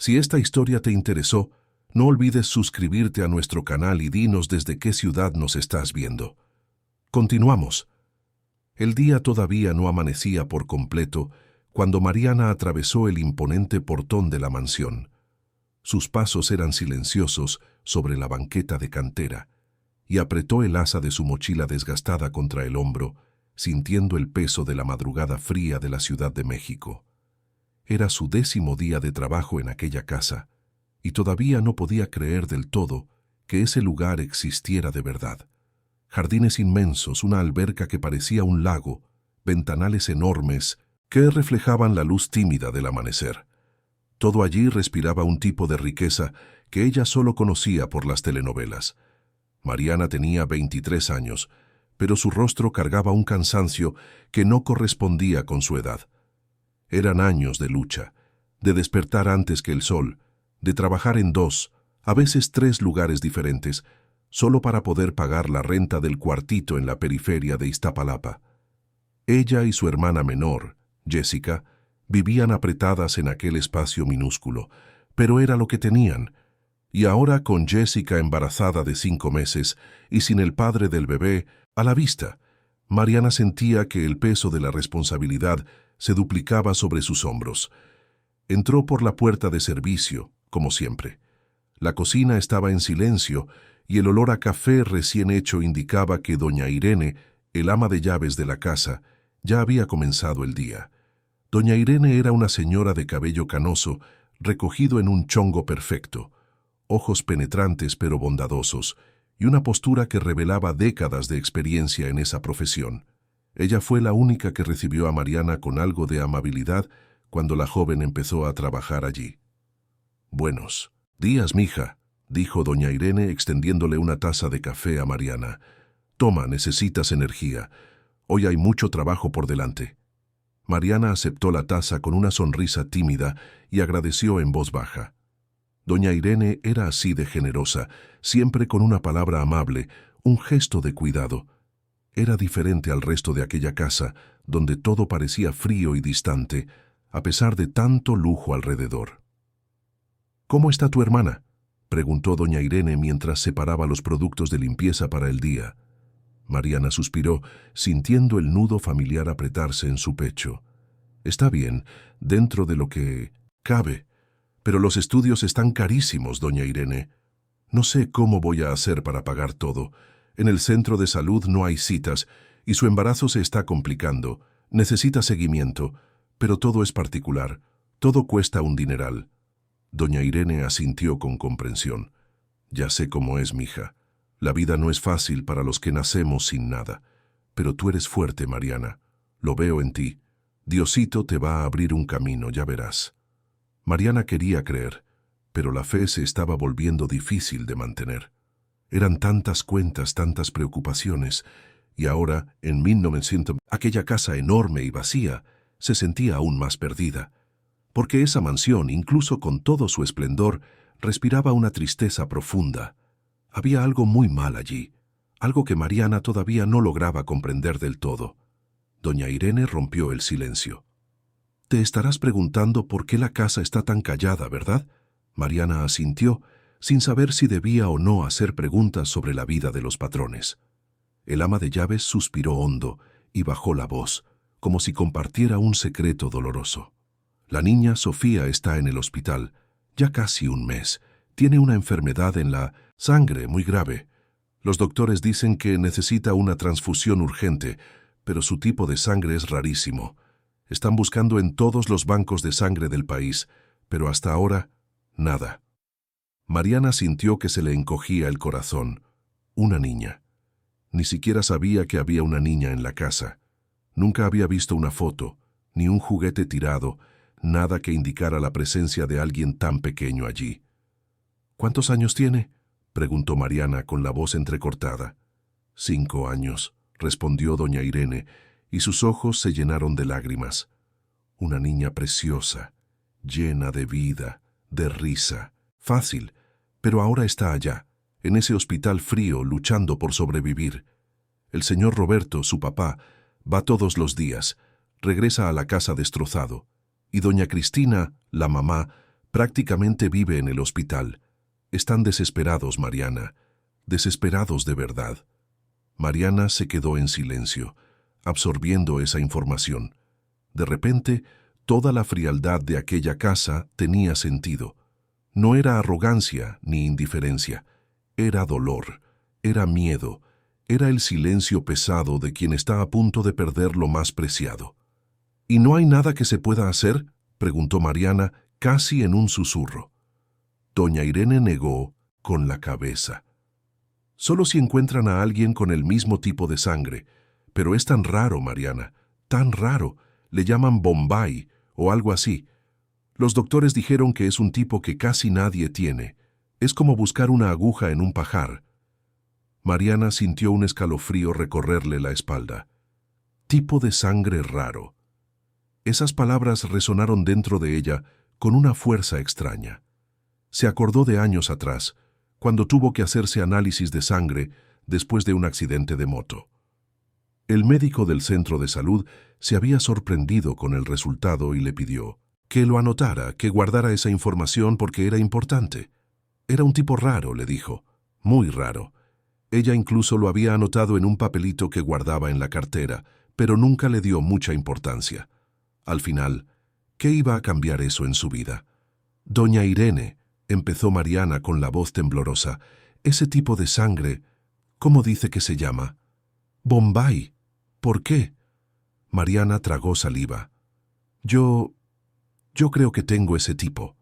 Si esta historia te interesó, no olvides suscribirte a nuestro canal y dinos desde qué ciudad nos estás viendo. Continuamos. El día todavía no amanecía por completo cuando Mariana atravesó el imponente portón de la mansión. Sus pasos eran silenciosos sobre la banqueta de cantera y apretó el asa de su mochila desgastada contra el hombro, sintiendo el peso de la madrugada fría de la Ciudad de México. Era su 10º día de trabajo en aquella casa y todavía no podía creer del todo que ese lugar existiera de verdad. Jardines inmensos, una alberca que parecía un lago, ventanales enormes que reflejaban la luz tímida del amanecer. Todo allí respiraba un tipo de riqueza que ella solo conocía por las telenovelas. Mariana tenía 23 años, pero su rostro cargaba un cansancio que no correspondía con su edad. Eran años de lucha, de despertar antes que el sol, de trabajar en 2, a veces 3 lugares diferentes, solo para poder pagar la renta del cuartito en la periferia de Iztapalapa. Ella y su hermana menor, Jessica, vivían apretadas en aquel espacio minúsculo, pero era lo que tenían. Y ahora, con Jessica embarazada de 5 meses y sin el padre del bebé a la vista, Mariana sentía que el peso de la responsabilidad se duplicaba sobre sus hombros. Entró por la puerta de servicio, como siempre. La cocina estaba en silencio y el olor a café recién hecho indicaba que doña Irene, el ama de llaves de la casa, ya había comenzado el día. Doña Irene era una señora de cabello canoso, recogido en un chongo perfecto, ojos penetrantes pero bondadosos, y una postura que revelaba décadas de experiencia en esa profesión. Ella fue la única que recibió a Mariana con algo de amabilidad cuando la joven empezó a trabajar allí. «Buenos días, mija», dijo doña Irene extendiéndole una taza de café a Mariana. «Toma, necesitas energía. Hoy hay mucho trabajo por delante». Mariana aceptó la taza con una sonrisa tímida y agradeció en voz baja. Doña Irene era así de generosa, siempre con una palabra amable, un gesto de cuidado. Era diferente al resto de aquella casa, donde todo parecía frío y distante, a pesar de tanto lujo alrededor. «¿Cómo está tu hermana?», preguntó doña Irene mientras separaba los productos de limpieza para el día. Mariana suspiró, sintiendo el nudo familiar apretarse en su pecho. «Está bien, dentro de lo que cabe, pero los estudios están carísimos, doña Irene. No sé cómo voy a hacer para pagar todo. En el centro de salud no hay citas y su embarazo se está complicando. Necesita seguimiento, pero todo es particular. Todo cuesta un dineral». Doña Irene asintió con comprensión. «Ya sé cómo es, mija. La vida no es fácil para los que nacemos sin nada. Pero tú eres fuerte, Mariana. Lo veo en ti. Diosito te va a abrir un camino, ya verás». Mariana quería creer, pero la fe se estaba volviendo difícil de mantener. Eran tantas cuentas, tantas preocupaciones, y ahora, en 1900, aquella casa enorme y vacía se sentía aún más perdida, porque esa mansión, incluso con todo su esplendor, respiraba una tristeza profunda. Había algo muy mal allí, algo que Mariana todavía no lograba comprender del todo. Doña Irene rompió el silencio. «Te estarás preguntando por qué la casa está tan callada, ¿verdad?». Mariana asintió, sin saber si debía o no hacer preguntas sobre la vida de los patrones. El ama de llaves suspiró hondo y bajó la voz, como si compartiera un secreto doloroso. «La niña Sofía está en el hospital, ya casi un mes. Tiene una enfermedad en la sangre muy grave. Los doctores dicen que necesita una transfusión urgente, pero su tipo de sangre es rarísimo. Están buscando en todos los bancos de sangre del país, pero hasta ahora, nada». Mariana sintió que se le encogía el corazón. Una niña. Ni siquiera sabía que había una niña en la casa. Nunca había visto una foto, ni un juguete tirado, nada que indicara la presencia de alguien tan pequeño allí. «¿Cuántos años tiene?», preguntó Mariana con la voz entrecortada. «5 años», respondió doña Irene, y sus ojos se llenaron de lágrimas. Una niña preciosa, llena de vida, de risa. Fácil, pero ahora está allá, en ese hospital frío, luchando por sobrevivir. El señor Roberto, su papá, va todos los días, regresa a la casa destrozado, y doña Cristina, la mamá, Prácticamente vive en el hospital. Están desesperados, Mariana. Desesperados de verdad. Mariana se quedó en silencio, absorbiendo esa información. De repente, toda la frialdad de aquella casa tenía sentido. No era arrogancia ni indiferencia. Era dolor, era miedo, era el silencio pesado de quien está a punto de perder lo más preciado. ¿Y no hay nada que se pueda hacer?, preguntó Mariana, casi en un susurro. Doña Irene negó con la cabeza. Solo si encuentran a alguien con el mismo tipo de sangre. Pero es tan raro, Mariana, tan raro. Le llaman Bombay o algo así. Los doctores dijeron que es un tipo que casi nadie tiene. Es como buscar una aguja en un pajar. Mariana sintió un escalofrío recorrerle la espalda. Tipo de sangre raro. Esas palabras resonaron dentro de ella con una fuerza extraña. Se acordó de años atrás, cuando tuvo que hacerse análisis de sangre después de un accidente de moto. El médico del centro de salud se había sorprendido con el resultado y le pidió que lo anotara, que guardara esa información porque era importante. Era un tipo raro, le dijo, muy raro. Ella incluso lo había anotado en un papelito que guardaba en la cartera, pero nunca le dio mucha importancia. Al final, ¿qué iba a cambiar eso en su vida? Doña Irene, empezó Mariana con la voz temblorosa, ese tipo de sangre, ¿cómo dice que se llama? Bombay. ¿Por qué? Mariana tragó saliva. Yo creo que tengo ese tipo.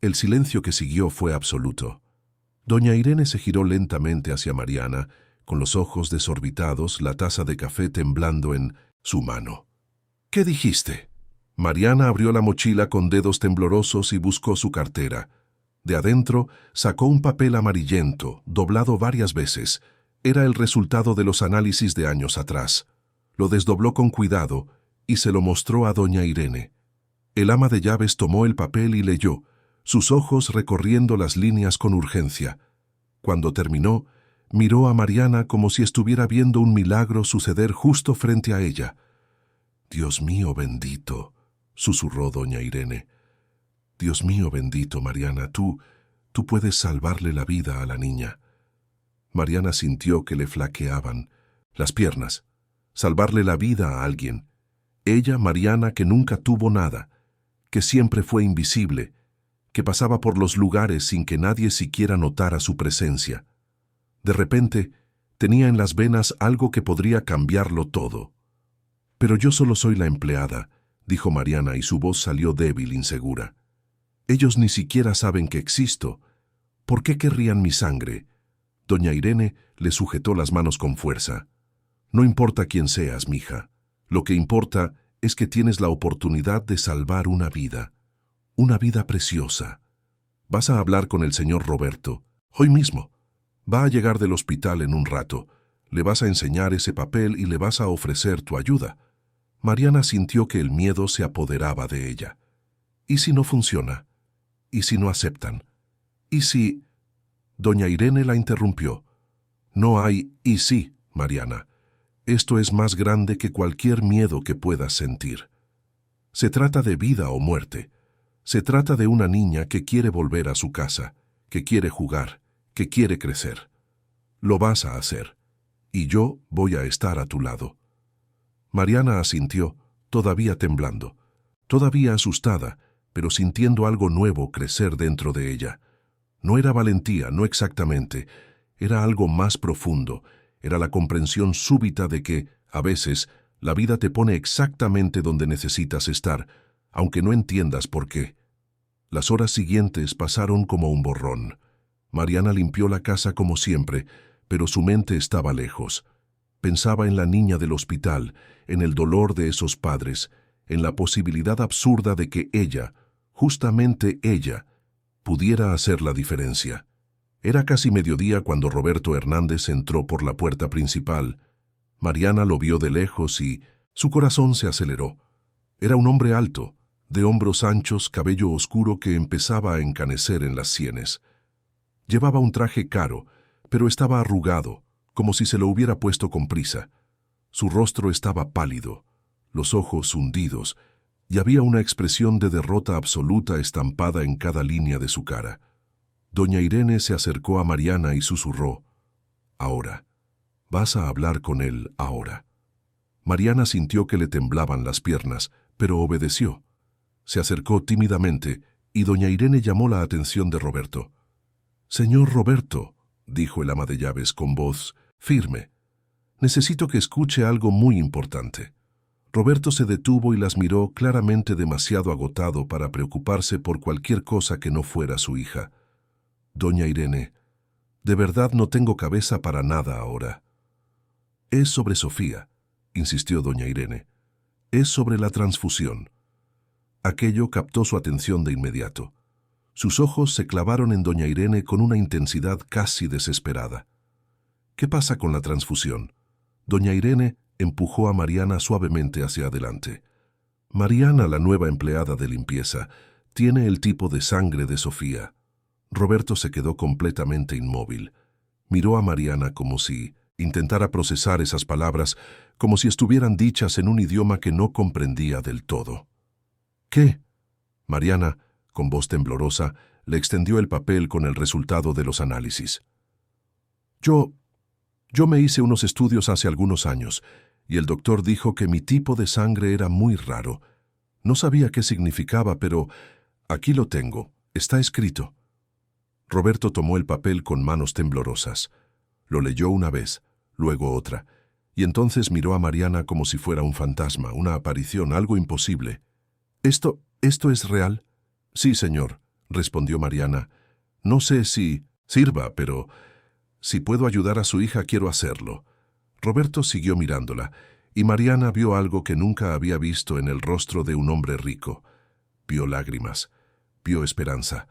El silencio que siguió fue absoluto. Doña Irene se giró lentamente hacia Mariana, con los ojos desorbitados, la taza de café temblando en su mano. ¿Qué dijiste? Mariana abrió la mochila con dedos temblorosos y buscó su cartera. De adentro sacó un papel amarillento, doblado varias veces. Era el resultado de los análisis de años atrás. Lo desdobló con cuidado y se lo mostró a doña Irene. El ama de llaves tomó el papel y leyó, sus ojos recorriendo las líneas con urgencia. Cuando terminó, miró a Mariana como si estuviera viendo un milagro suceder justo frente a ella. «Dios mío bendito», susurró doña Irene. «Dios mío bendito, Mariana, tú puedes salvarle la vida a la niña». Mariana sintió que le flaqueaban las piernas. Salvarle la vida a alguien. Ella, Mariana, que nunca tuvo nada, que siempre fue invisible, que pasaba por los lugares sin que nadie siquiera notara su presencia. De repente, tenía en las venas algo que podría cambiarlo todo. «Pero yo solo soy la empleada», dijo Mariana y su voz salió débil, insegura. «Ellos ni siquiera saben que existo. ¿Por qué querrían mi sangre?» Doña Irene le sujetó las manos con fuerza. «No importa quién seas, mija. Lo que importa es que tienes la oportunidad de salvar una vida preciosa. Vas a hablar con el señor Roberto, hoy mismo. Va a llegar del hospital en un rato. Le vas a enseñar ese papel y le vas a ofrecer tu ayuda». Mariana sintió que el miedo se apoderaba de ella. ¿Y si no funciona? ¿Y si no aceptan? ¿Y si...? Doña Irene la interrumpió. «No hay y sí, Mariana. Esto es más grande que cualquier miedo que puedas sentir. Se trata de vida o muerte. Se trata de una niña que quiere volver a su casa, que quiere jugar, que quiere crecer. Lo vas a hacer, y yo voy a estar a tu lado». Mariana asintió, todavía temblando, todavía asustada, pero sintiendo algo nuevo crecer dentro de ella. No era valentía, no exactamente, era algo más profundo, era la comprensión súbita de que, a veces, la vida te pone exactamente donde necesitas estar, aunque no entiendas por qué. Las horas siguientes pasaron como un borrón. Mariana limpió la casa como siempre, pero su mente estaba lejos. Pensaba en la niña del hospital, en el dolor de esos padres, en la posibilidad absurda de que ella, justamente ella, pudiera hacer la diferencia. Era casi mediodía cuando Roberto Hernández entró por la puerta principal. Mariana lo vio de lejos y su corazón se aceleró. Era un hombre alto, de hombros anchos, cabello oscuro que empezaba a encanecer en las sienes. Llevaba un traje caro, pero estaba arrugado, como si se lo hubiera puesto con prisa. Su rostro estaba pálido, los ojos hundidos, y había una expresión de derrota absoluta estampada en cada línea de su cara. Doña Irene se acercó a Mariana y susurró: «Ahora. Vas a hablar con él ahora». Mariana sintió que le temblaban las piernas, pero obedeció. Se acercó tímidamente y doña Irene llamó la atención de Roberto. «Señor Roberto», dijo el ama de llaves con voz firme, «necesito que escuche algo muy importante». Roberto se detuvo y las miró, claramente demasiado agotado para preocuparse por cualquier cosa que no fuera su hija. «Doña Irene, de verdad no tengo cabeza para nada ahora». «Es sobre Sofía», insistió doña Irene. «Es sobre la transfusión». Aquello captó su atención de inmediato. Sus ojos se clavaron en doña Irene con una intensidad casi desesperada. «¿Qué pasa con la transfusión?». Doña Irene empujó a Mariana suavemente hacia adelante. «Mariana, la nueva empleada de limpieza, tiene el tipo de sangre de Sofía». Roberto se quedó completamente inmóvil. Miró a Mariana como si intentara procesar esas palabras, como si estuvieran dichas en un idioma que no comprendía del todo. «¿Qué?». Mariana, con voz temblorosa, le extendió el papel con el resultado de los análisis. Yo me hice unos estudios hace algunos años, y el doctor dijo que mi tipo de sangre era muy raro. No sabía qué significaba, pero aquí lo tengo, está escrito». Roberto tomó el papel con manos temblorosas. Lo leyó una vez, luego otra, y entonces miró a Mariana como si fuera un fantasma, una aparición, algo imposible. ¿Esto es real?» «Sí, señor», respondió Mariana. «No sé si sirva, pero si puedo ayudar a su hija, quiero hacerlo». Roberto siguió mirándola, y Mariana vio algo que nunca había visto en el rostro de un hombre rico. Vio lágrimas, vio esperanza,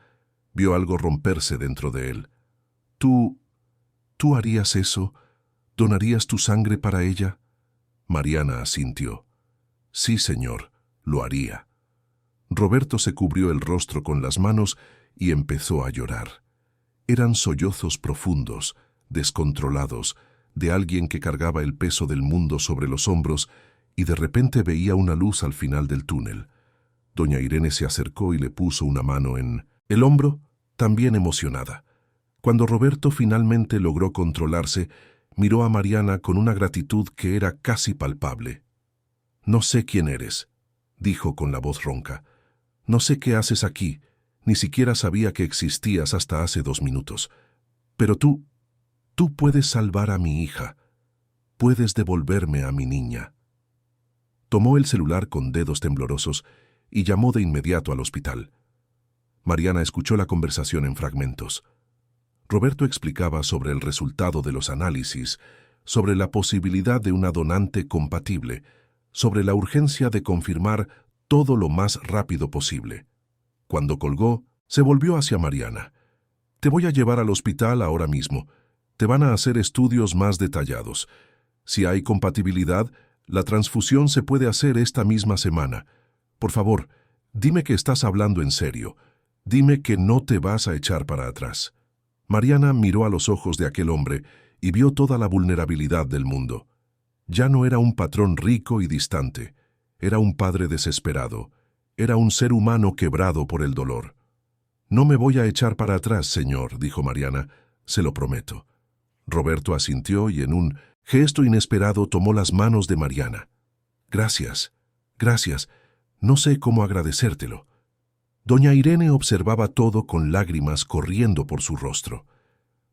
vio algo romperse dentro de él. ¿Tú harías eso? ¿Donarías tu sangre para ella?» Mariana asintió. «Sí, señor, lo haría». Roberto se cubrió el rostro con las manos y empezó a llorar. Eran sollozos profundos, descontrolados, de alguien que cargaba el peso del mundo sobre los hombros y de repente veía una luz al final del túnel. Doña Irene se acercó y le puso una mano en el hombro, también emocionada. Cuando Roberto finalmente logró controlarse, miró a Mariana con una gratitud que era casi palpable. «No sé quién eres», dijo con la voz ronca. «No sé qué haces aquí, ni siquiera sabía que existías hasta hace 2 minutos. Pero tú puedes salvar a mi hija. Puedes devolverme a mi niña». Tomó el celular con dedos temblorosos y llamó de inmediato al hospital. Mariana escuchó la conversación en fragmentos. Roberto explicaba sobre el resultado de los análisis, sobre la posibilidad de una donante compatible, sobre la urgencia de confirmar todo lo más rápido posible. Cuando colgó, se volvió hacia Mariana. «Te voy a llevar al hospital ahora mismo. Te van a hacer estudios más detallados. Si hay compatibilidad, la transfusión se puede hacer esta misma semana. Por favor, dime que estás hablando en serio. Dime que no te vas a echar para atrás». Mariana miró a los ojos de aquel hombre y vio toda la vulnerabilidad del mundo. Ya no era un patrón rico y distante. Era un padre desesperado. Era un ser humano quebrado por el dolor. «No me voy a echar para atrás, señor», dijo Mariana. «Se lo prometo». Roberto asintió y en un gesto inesperado tomó las manos de Mariana. «Gracias, gracias. No sé cómo agradecértelo». Doña Irene observaba todo con lágrimas corriendo por su rostro.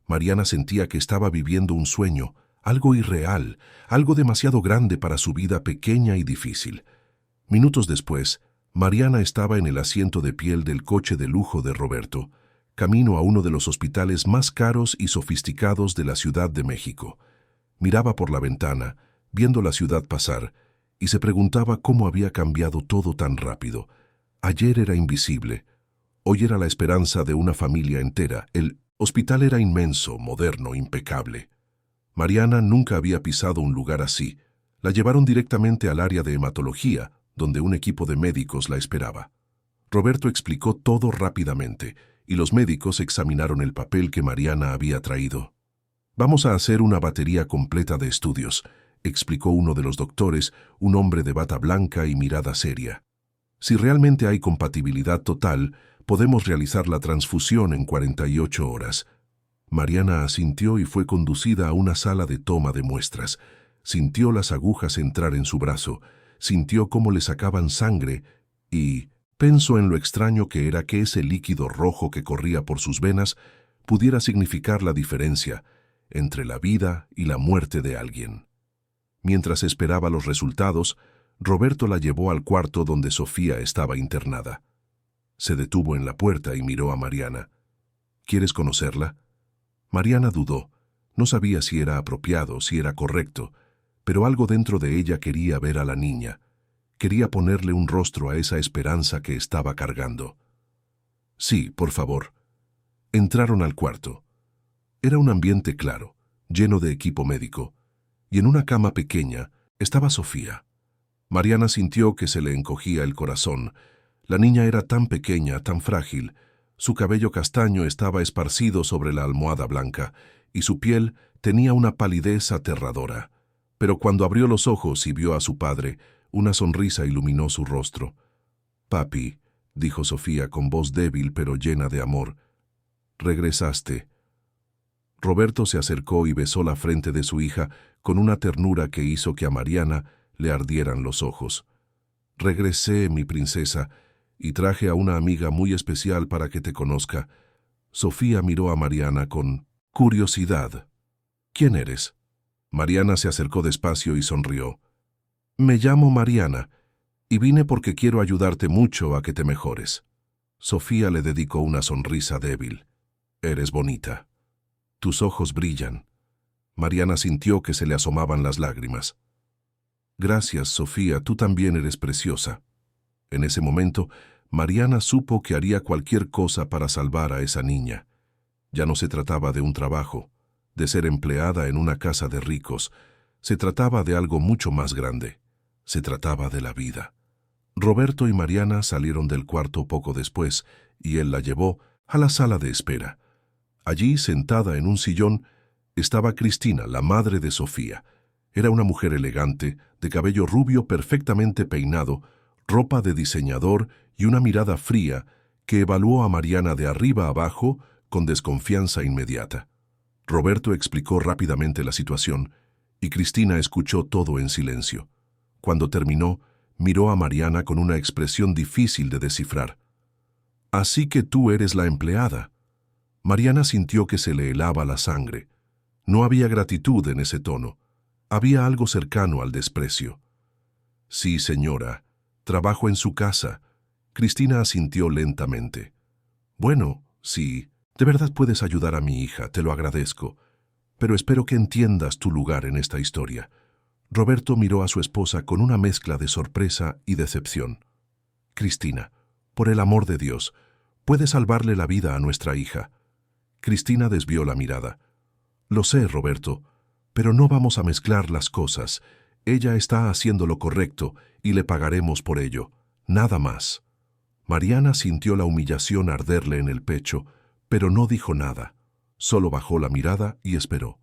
Mariana sentía que estaba viviendo un sueño, algo irreal, algo demasiado grande para su vida pequeña y difícil. Minutos después, Mariana estaba en el asiento de piel del coche de lujo de Roberto, camino a uno de los hospitales más caros y sofisticados de la Ciudad de México. Miraba por la ventana, viendo la ciudad pasar, y se preguntaba cómo había cambiado todo tan rápido. Ayer era invisible, hoy era la esperanza de una familia entera. El hospital era inmenso, moderno, impecable. Mariana nunca había pisado un lugar así. La llevaron directamente al área de hematología, donde un equipo de médicos la esperaba. Roberto explicó todo rápidamente, y los médicos examinaron el papel que Mariana había traído. «Vamos a hacer una batería completa de estudios», explicó uno de los doctores, un hombre de bata blanca y mirada seria. Si realmente hay compatibilidad total, podemos realizar la transfusión en 48 horas. Mariana asintió y fue conducida a una sala de toma de muestras. Sintió las agujas entrar en su brazo, sintió cómo le sacaban sangre y pensó en lo extraño que era que ese líquido rojo que corría por sus venas pudiera significar la diferencia entre la vida y la muerte de alguien. Mientras esperaba los resultados, Roberto la llevó al cuarto donde Sofía estaba internada. Se detuvo en la puerta y miró a Mariana. ¿Quieres conocerla? Mariana dudó. No sabía si era apropiado, si era correcto, pero algo dentro de ella quería ver a la niña. Quería ponerle un rostro a esa esperanza que estaba cargando. Sí, por favor. Entraron al cuarto. Era un ambiente claro, lleno de equipo médico, y en una cama pequeña estaba Sofía. Mariana sintió que se le encogía el corazón. La niña era tan pequeña, tan frágil. Su cabello castaño estaba esparcido sobre la almohada blanca, y su piel tenía una palidez aterradora. Pero cuando abrió los ojos y vio a su padre, una sonrisa iluminó su rostro. «Papi», dijo Sofía con voz débil pero llena de amor, «regresaste». Roberto se acercó y besó la frente de su hija con una ternura que hizo que a Mariana le ardieran los ojos. «Regresé, mi princesa, y traje a una amiga muy especial para que te conozca». Sofía miró a Mariana con curiosidad. «¿Quién eres?» Mariana se acercó despacio y sonrió. «Me llamo Mariana, y vine porque quiero ayudarte mucho a que te mejores». Sofía le dedicó una sonrisa débil. «Eres bonita. Tus ojos brillan». Mariana sintió que se le asomaban las lágrimas. «Gracias, Sofía, tú también eres preciosa». En ese momento, Mariana supo que haría cualquier cosa para salvar a esa niña. Ya no se trataba de un trabajo, de ser empleada en una casa de ricos. Se trataba de algo mucho más grande. Se trataba de la vida. Roberto y Mariana salieron del cuarto poco después, y él la llevó a la sala de espera. Allí, sentada en un sillón, estaba Cristina, la madre de Sofía. Era una mujer elegante, de cabello rubio perfectamente peinado, ropa de diseñador y una mirada fría que evaluó a Mariana de arriba a abajo con desconfianza inmediata. Roberto explicó rápidamente la situación, y Cristina escuchó todo en silencio. Cuando terminó, miró a Mariana con una expresión difícil de descifrar. «Así que tú eres la empleada». Mariana sintió que se le helaba la sangre. No había gratitud en ese tono. Había algo cercano al desprecio. «Sí, señora. Trabajo en su casa». Cristina asintió lentamente. «Bueno, sí, de verdad puedes ayudar a mi hija, te lo agradezco. Pero espero que entiendas tu lugar en esta historia». Roberto miró a su esposa con una mezcla de sorpresa y decepción. «Cristina, por el amor de Dios, puedes salvarle la vida a nuestra hija». Cristina desvió la mirada. «Lo sé, Roberto, pero no vamos a mezclar las cosas. Ella está haciendo lo correcto y le pagaremos por ello. Nada más». Mariana sintió la humillación arderle en el pecho, pero no dijo nada. Solo bajó la mirada y esperó.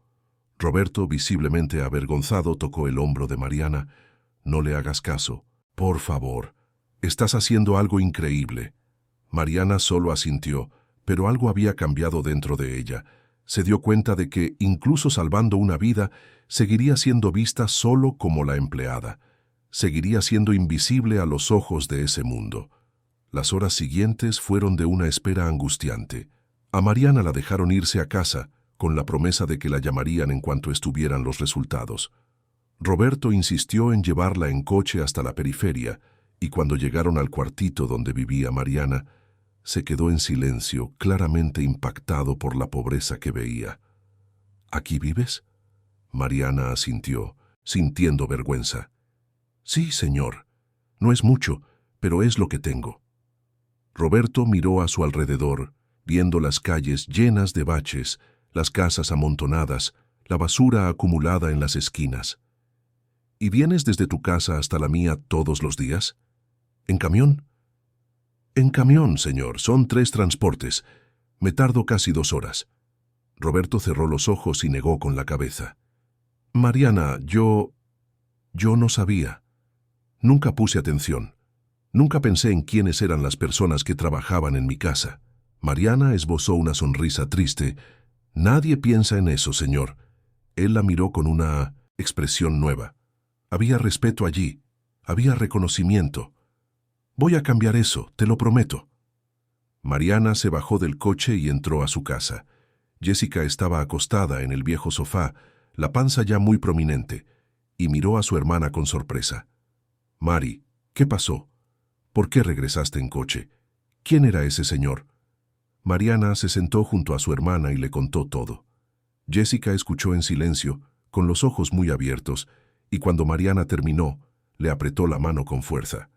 Roberto, visiblemente avergonzado, tocó el hombro de Mariana. «No le hagas caso. Por favor. Estás haciendo algo increíble». Mariana solo asintió, pero algo había cambiado dentro de ella. Se dio cuenta de que, incluso salvando una vida, seguiría siendo vista solo como la empleada. Seguiría siendo invisible a los ojos de ese mundo. Las horas siguientes fueron de una espera angustiante. A Mariana la dejaron irse a casa, con la promesa de que la llamarían en cuanto estuvieran los resultados. Roberto insistió en llevarla en coche hasta la periferia, y cuando llegaron al cuartito donde vivía Mariana, se quedó en silencio, claramente impactado por la pobreza que veía. «¿Aquí vives?» Mariana asintió, sintiendo vergüenza. «Sí, señor. No es mucho, pero es lo que tengo». Roberto miró a su alrededor, viendo las calles llenas de baches, las casas amontonadas, la basura acumulada en las esquinas. «¿Y vienes desde tu casa hasta la mía todos los días?» «¿En camión?» «En camión, señor. Son 3 transportes. Me tardo casi 2 horas». Roberto cerró los ojos y negó con la cabeza. «Mariana, yo no sabía. Nunca puse atención. Nunca pensé en quiénes eran las personas que trabajaban en mi casa. Mariana esbozó una sonrisa triste. Nadie piensa en eso, señor. Él la miró con una expresión nueva. Había respeto allí, había reconocimiento. Voy a cambiar eso, te lo prometo. Mariana se bajó del coche y entró a su casa. Jessica estaba acostada en el viejo sofá, la panza ya muy prominente, y miró a su hermana con sorpresa. Mari, ¿qué pasó? ¿Por qué regresaste en coche? ¿Quién era ese señor? Mariana se sentó junto a su hermana y le contó todo. Jessica escuchó en silencio, con los ojos muy abiertos, y cuando Mariana terminó, le apretó la mano con fuerza.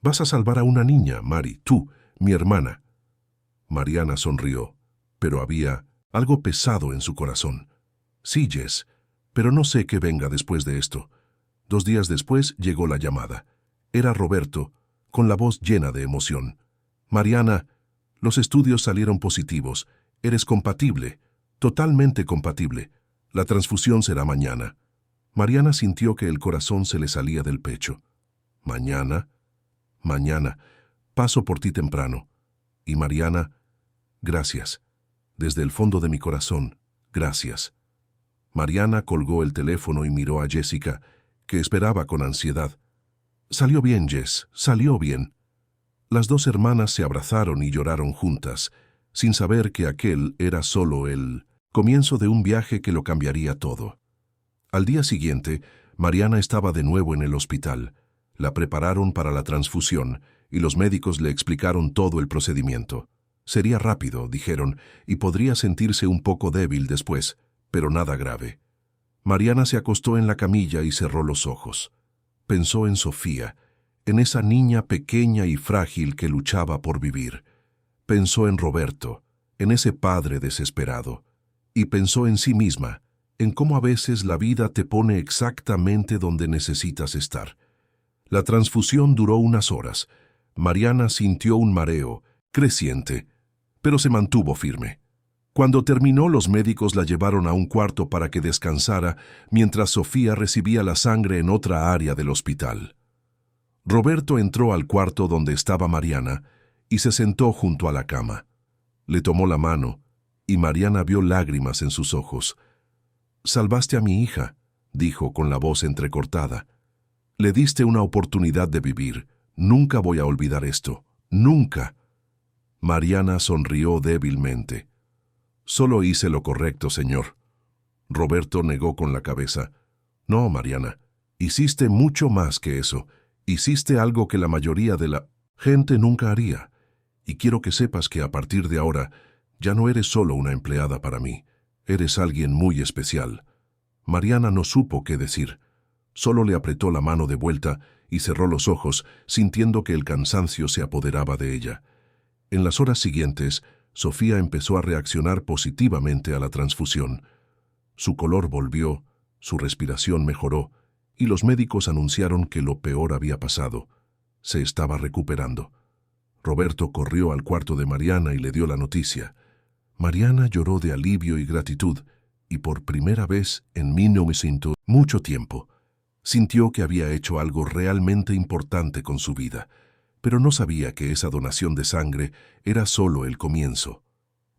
«Vas a salvar a una niña, Mari, tú, mi hermana». Mariana sonrió, pero había algo pesado en su corazón. «Sí, Jess, pero no sé qué venga después de esto». 2 días después llegó la llamada. Era Roberto, con la voz llena de emoción. «Mariana, los estudios salieron positivos. Eres compatible, totalmente compatible. La transfusión será mañana». Mariana sintió que el corazón se le salía del pecho. «¿Mañana? Mañana. Paso por ti temprano». Y Mariana, «Gracias. Desde el fondo de mi corazón, gracias». Mariana colgó el teléfono y miró a Jessica, que esperaba con ansiedad. «Salió bien, Jess, salió bien». Las 2 hermanas se abrazaron y lloraron juntas, sin saber que aquel era solo el comienzo de un viaje que lo cambiaría todo. Al día siguiente, Mariana estaba de nuevo en el hospital. La prepararon para la transfusión y los médicos le explicaron todo el procedimiento. Sería rápido, dijeron, y podría sentirse un poco débil después, pero nada grave. Mariana se acostó en la camilla y cerró los ojos. Pensó en Sofía, en esa niña pequeña y frágil que luchaba por vivir. Pensó en Roberto, en ese padre desesperado. Y pensó en sí misma, en cómo a veces la vida te pone exactamente donde necesitas estar. La transfusión duró unas horas. Mariana sintió un mareo creciente, pero se mantuvo firme. Cuando terminó, los médicos la llevaron a un cuarto para que descansara, mientras Sofía recibía la sangre en otra área del hospital. Roberto entró al cuarto donde estaba Mariana y se sentó junto a la cama. Le tomó la mano y Mariana vio lágrimas en sus ojos. «Salvaste a mi hija», dijo con la voz entrecortada. «Le diste una oportunidad de vivir. Nunca voy a olvidar esto. Nunca». Mariana sonrió débilmente. «Solo hice lo correcto, señor». Roberto negó con la cabeza. «No, Mariana, hiciste mucho más que eso. Hiciste algo que la mayoría de la gente nunca haría. Y quiero que sepas que a partir de ahora ya no eres solo una empleada para mí. Eres alguien muy especial». Mariana no supo qué decir. Solo le apretó la mano de vuelta y cerró los ojos, sintiendo que el cansancio se apoderaba de ella. En las horas siguientes, Sofía empezó a reaccionar positivamente a la transfusión. Su color volvió, su respiración mejoró, y los médicos anunciaron que lo peor había pasado. Se estaba recuperando. Roberto corrió al cuarto de Mariana y le dio la noticia. Mariana lloró de alivio y gratitud, y por primera vez en 1900, mucho tiempo, sintió que había hecho algo realmente importante con su vida, pero no sabía que esa donación de sangre era solo el comienzo.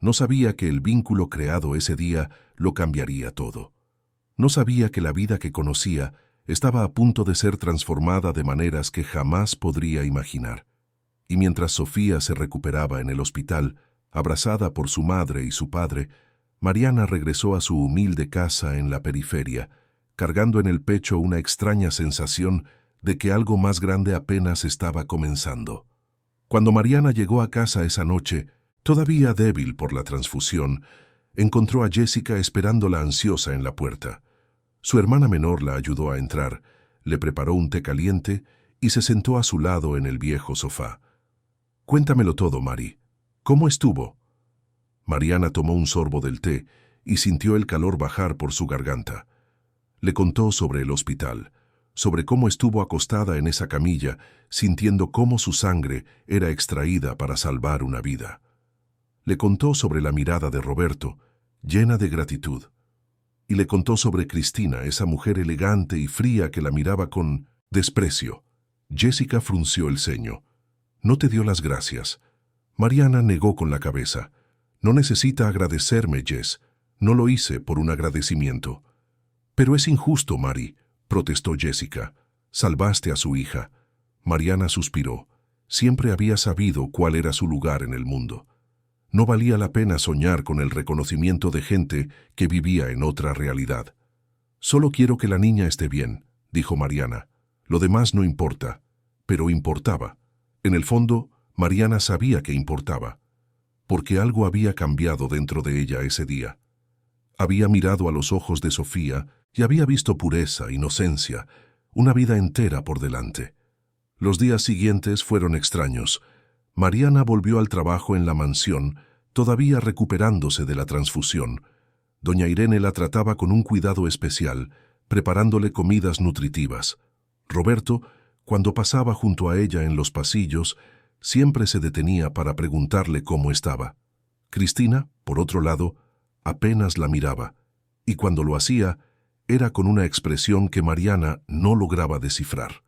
No sabía que el vínculo creado ese día lo cambiaría todo. No sabía que la vida que conocía estaba a punto de ser transformada de maneras que jamás podría imaginar. Y mientras Sofía se recuperaba en el hospital, abrazada por su madre y su padre, Mariana regresó a su humilde casa en la periferia, cargando en el pecho una extraña sensación de que algo más grande apenas estaba comenzando. Cuando Mariana llegó a casa esa noche, todavía débil por la transfusión, encontró a Jessica esperándola ansiosa en la puerta. Su hermana menor la ayudó a entrar, le preparó un té caliente y se sentó a su lado en el viejo sofá. «Cuéntamelo todo, Mari. ¿Cómo estuvo?» Mariana tomó un sorbo del té y sintió el calor bajar por su garganta. Le contó sobre el hospital, sobre cómo estuvo acostada en esa camilla, sintiendo cómo su sangre era extraída para salvar una vida. Le contó sobre la mirada de Roberto, llena de gratitud. Y le contó sobre Cristina, esa mujer elegante y fría que la miraba con desprecio. Jessica frunció el ceño. No te dio las gracias. Mariana negó con la cabeza. No necesita agradecerme, Jess. No lo hice por un agradecimiento. Pero es injusto, Mari, protestó Jessica. Salvaste a su hija. Mariana suspiró. Siempre había sabido cuál era su lugar en el mundo. No valía la pena soñar con el reconocimiento de gente que vivía en otra realidad. Solo quiero que la niña esté bien, dijo Mariana. Lo demás no importa. Pero importaba. En el fondo, Mariana sabía que importaba, porque algo había cambiado dentro de ella ese día. Había mirado a los ojos de Sofía y había visto pureza, inocencia, una vida entera por delante. Los días siguientes fueron extraños. Mariana volvió al trabajo en la mansión, todavía recuperándose de la transfusión. Doña Irene la trataba con un cuidado especial, preparándole comidas nutritivas. Roberto, cuando pasaba junto a ella en los pasillos, siempre se detenía para preguntarle cómo estaba. Cristina, por otro lado, apenas la miraba, y cuando lo hacía, era con una expresión que Mariana no lograba descifrar.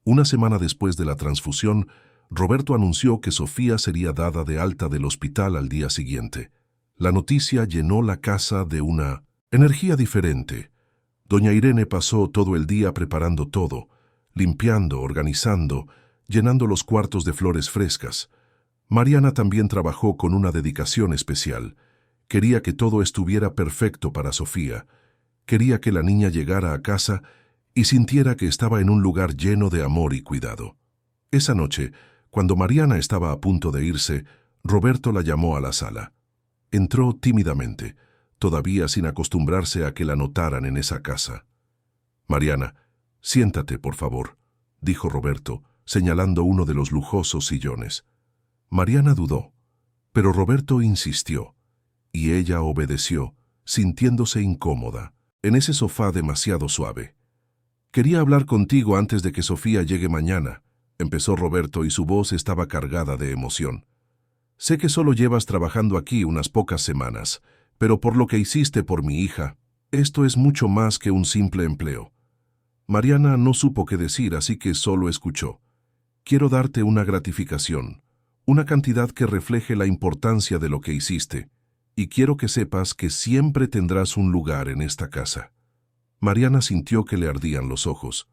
Una semana después de la transfusión, Roberto anunció que Sofía sería dada de alta del hospital al día siguiente. La noticia llenó la casa de una energía diferente. Doña Irene pasó todo el día preparando todo, limpiando, organizando, llenando los cuartos de flores frescas. Mariana también trabajó con una dedicación especial. Quería que todo estuviera perfecto para Sofía. Quería que la niña llegara a casa y sintiera que estaba en un lugar lleno de amor y cuidado. Esa noche, cuando Mariana estaba a punto de irse, Roberto la llamó a la sala. Entró tímidamente, todavía sin acostumbrarse a que la notaran en esa casa. «Mariana, siéntate, por favor», dijo Roberto, señalando uno de los lujosos sillones. Mariana dudó, pero Roberto insistió, y ella obedeció, sintiéndose incómoda, en ese sofá demasiado suave. «Quería hablar contigo antes de que Sofía llegue mañana», empezó Roberto y su voz estaba cargada de emoción. «Sé que solo llevas trabajando aquí unas pocas semanas, pero por lo que hiciste por mi hija, esto es mucho más que un simple empleo». Mariana no supo qué decir, así que solo escuchó. «Quiero darte una gratificación, una cantidad que refleje la importancia de lo que hiciste, y quiero que sepas que siempre tendrás un lugar en esta casa». Mariana sintió que le ardían los ojos.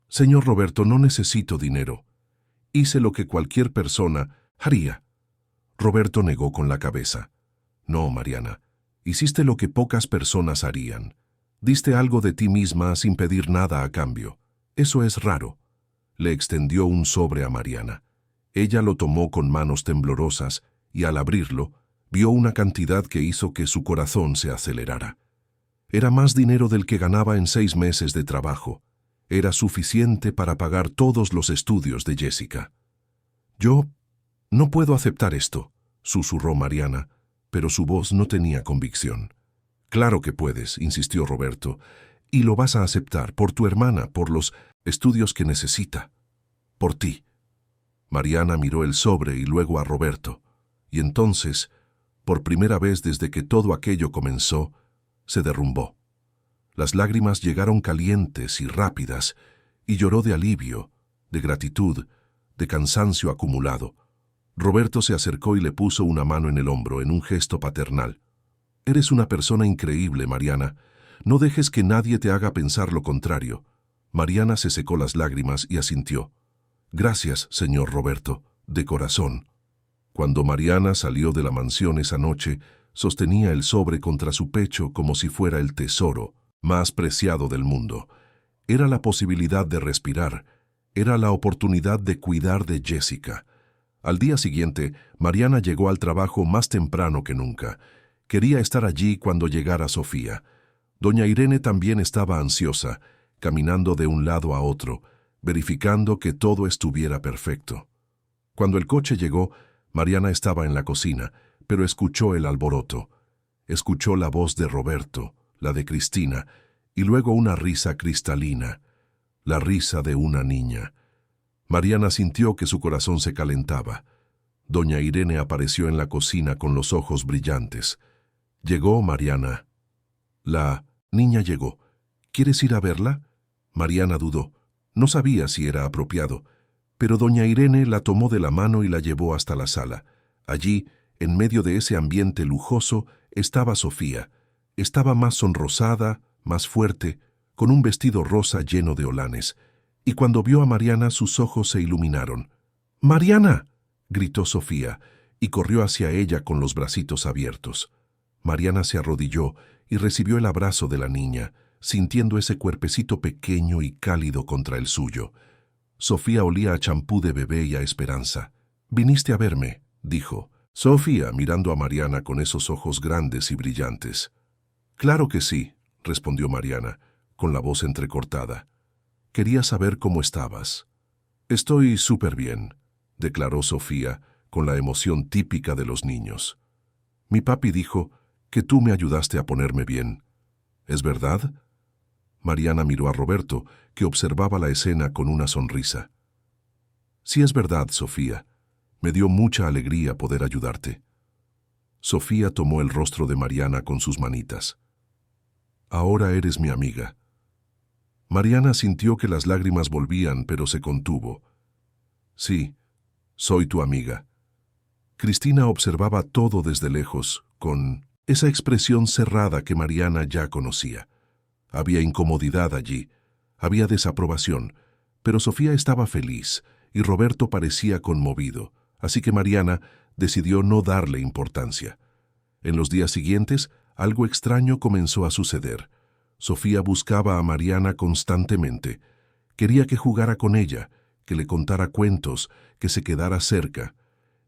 «Señor Roberto, no necesito dinero. Hice lo que cualquier persona haría». Roberto negó con la cabeza. «No, Mariana, hiciste lo que pocas personas harían. Diste algo de ti misma sin pedir nada a cambio. Eso es raro». Le extendió un sobre a Mariana. Ella lo tomó con manos temblorosas y al abrirlo, vio una cantidad que hizo que su corazón se acelerara. Era más dinero del que ganaba en 6 meses de trabajo. Era suficiente para pagar todos los estudios de Jessica. «Yo no puedo aceptar esto», susurró Mariana, pero su voz no tenía convicción. «Claro que puedes», insistió Roberto, «y lo vas a aceptar por tu hermana, por los estudios que necesita, por ti». Mariana miró el sobre y luego a Roberto, y entonces, por primera vez desde que todo aquello comenzó, se derrumbó. Las lágrimas llegaron calientes y rápidas, y lloró de alivio, de gratitud, de cansancio acumulado. Roberto se acercó y le puso una mano en el hombro en un gesto paternal. «Eres una persona increíble, Mariana. No dejes que nadie te haga pensar lo contrario». Mariana se secó las lágrimas y asintió. «Gracias, señor Roberto, de corazón». Cuando Mariana salió de la mansión esa noche, sostenía el sobre contra su pecho como si fuera el tesoro más preciado del mundo. Era la posibilidad de respirar, era la oportunidad de cuidar de Jessica. Al día siguiente, Mariana llegó al trabajo más temprano que nunca. Quería estar allí cuando llegara Sofía. Doña Irene también estaba ansiosa, caminando de un lado a otro, verificando que todo estuviera perfecto. Cuando el coche llegó, Mariana estaba en la cocina, pero escuchó el alboroto. Escuchó la voz de Roberto, la de Cristina, y luego una risa cristalina, la risa de una niña. Mariana sintió que su corazón se calentaba. Doña Irene apareció en la cocina con los ojos brillantes. «Llegó, Mariana». «La niña llegó. ¿Quieres ir a verla?» Mariana dudó. No sabía si era apropiado, pero doña Irene la tomó de la mano y la llevó hasta la sala. Allí, en medio de ese ambiente lujoso, estaba Sofía. Estaba más sonrosada, más fuerte, con un vestido rosa lleno de holanes. Y cuando vio a Mariana, sus ojos se iluminaron. ¡Mariana!, gritó Sofía, y corrió hacia ella con los bracitos abiertos. Mariana se arrodilló y recibió el abrazo de la niña, sintiendo ese cuerpecito pequeño y cálido contra el suyo. Sofía olía a champú de bebé y a esperanza. «Viniste a verme», dijo Sofía, mirando a Mariana con esos ojos grandes y brillantes. «Claro que sí», respondió Mariana, con la voz entrecortada. «Quería saber cómo estabas». «Estoy súper bien», declaró Sofía, con la emoción típica de los niños. «Mi papi dijo que tú me ayudaste a ponerme bien. ¿Es verdad?» Mariana miró a Roberto, que observaba la escena con una sonrisa. «Sí es verdad, Sofía. Me dio mucha alegría poder ayudarte». Sofía tomó el rostro de Mariana con sus manitas. «Ahora eres mi amiga». Mariana sintió que las lágrimas volvían, pero se contuvo. «Sí, soy tu amiga». Cristina observaba todo desde lejos, con esa expresión cerrada que Mariana ya conocía. Había incomodidad allí, había desaprobación, pero Sofía estaba feliz y Roberto parecía conmovido, así que Mariana decidió no darle importancia. En los días siguientes, algo extraño comenzó a suceder. Sofía buscaba a Mariana constantemente. Quería que jugara con ella, que le contara cuentos, que se quedara cerca.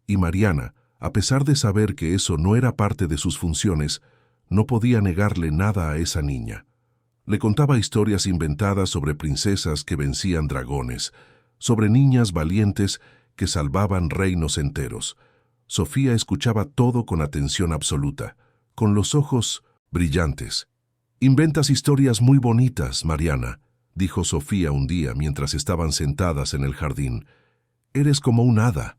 Y Mariana, a pesar de saber que eso no era parte de sus funciones, no podía negarle nada a esa niña. Le contaba historias inventadas sobre princesas que vencían dragones, sobre niñas valientes que salvaban reinos enteros. Sofía escuchaba todo con atención absoluta, con los ojos brillantes. «Inventas historias muy bonitas, Mariana», dijo Sofía un día mientras estaban sentadas en el jardín. «Eres como un hada».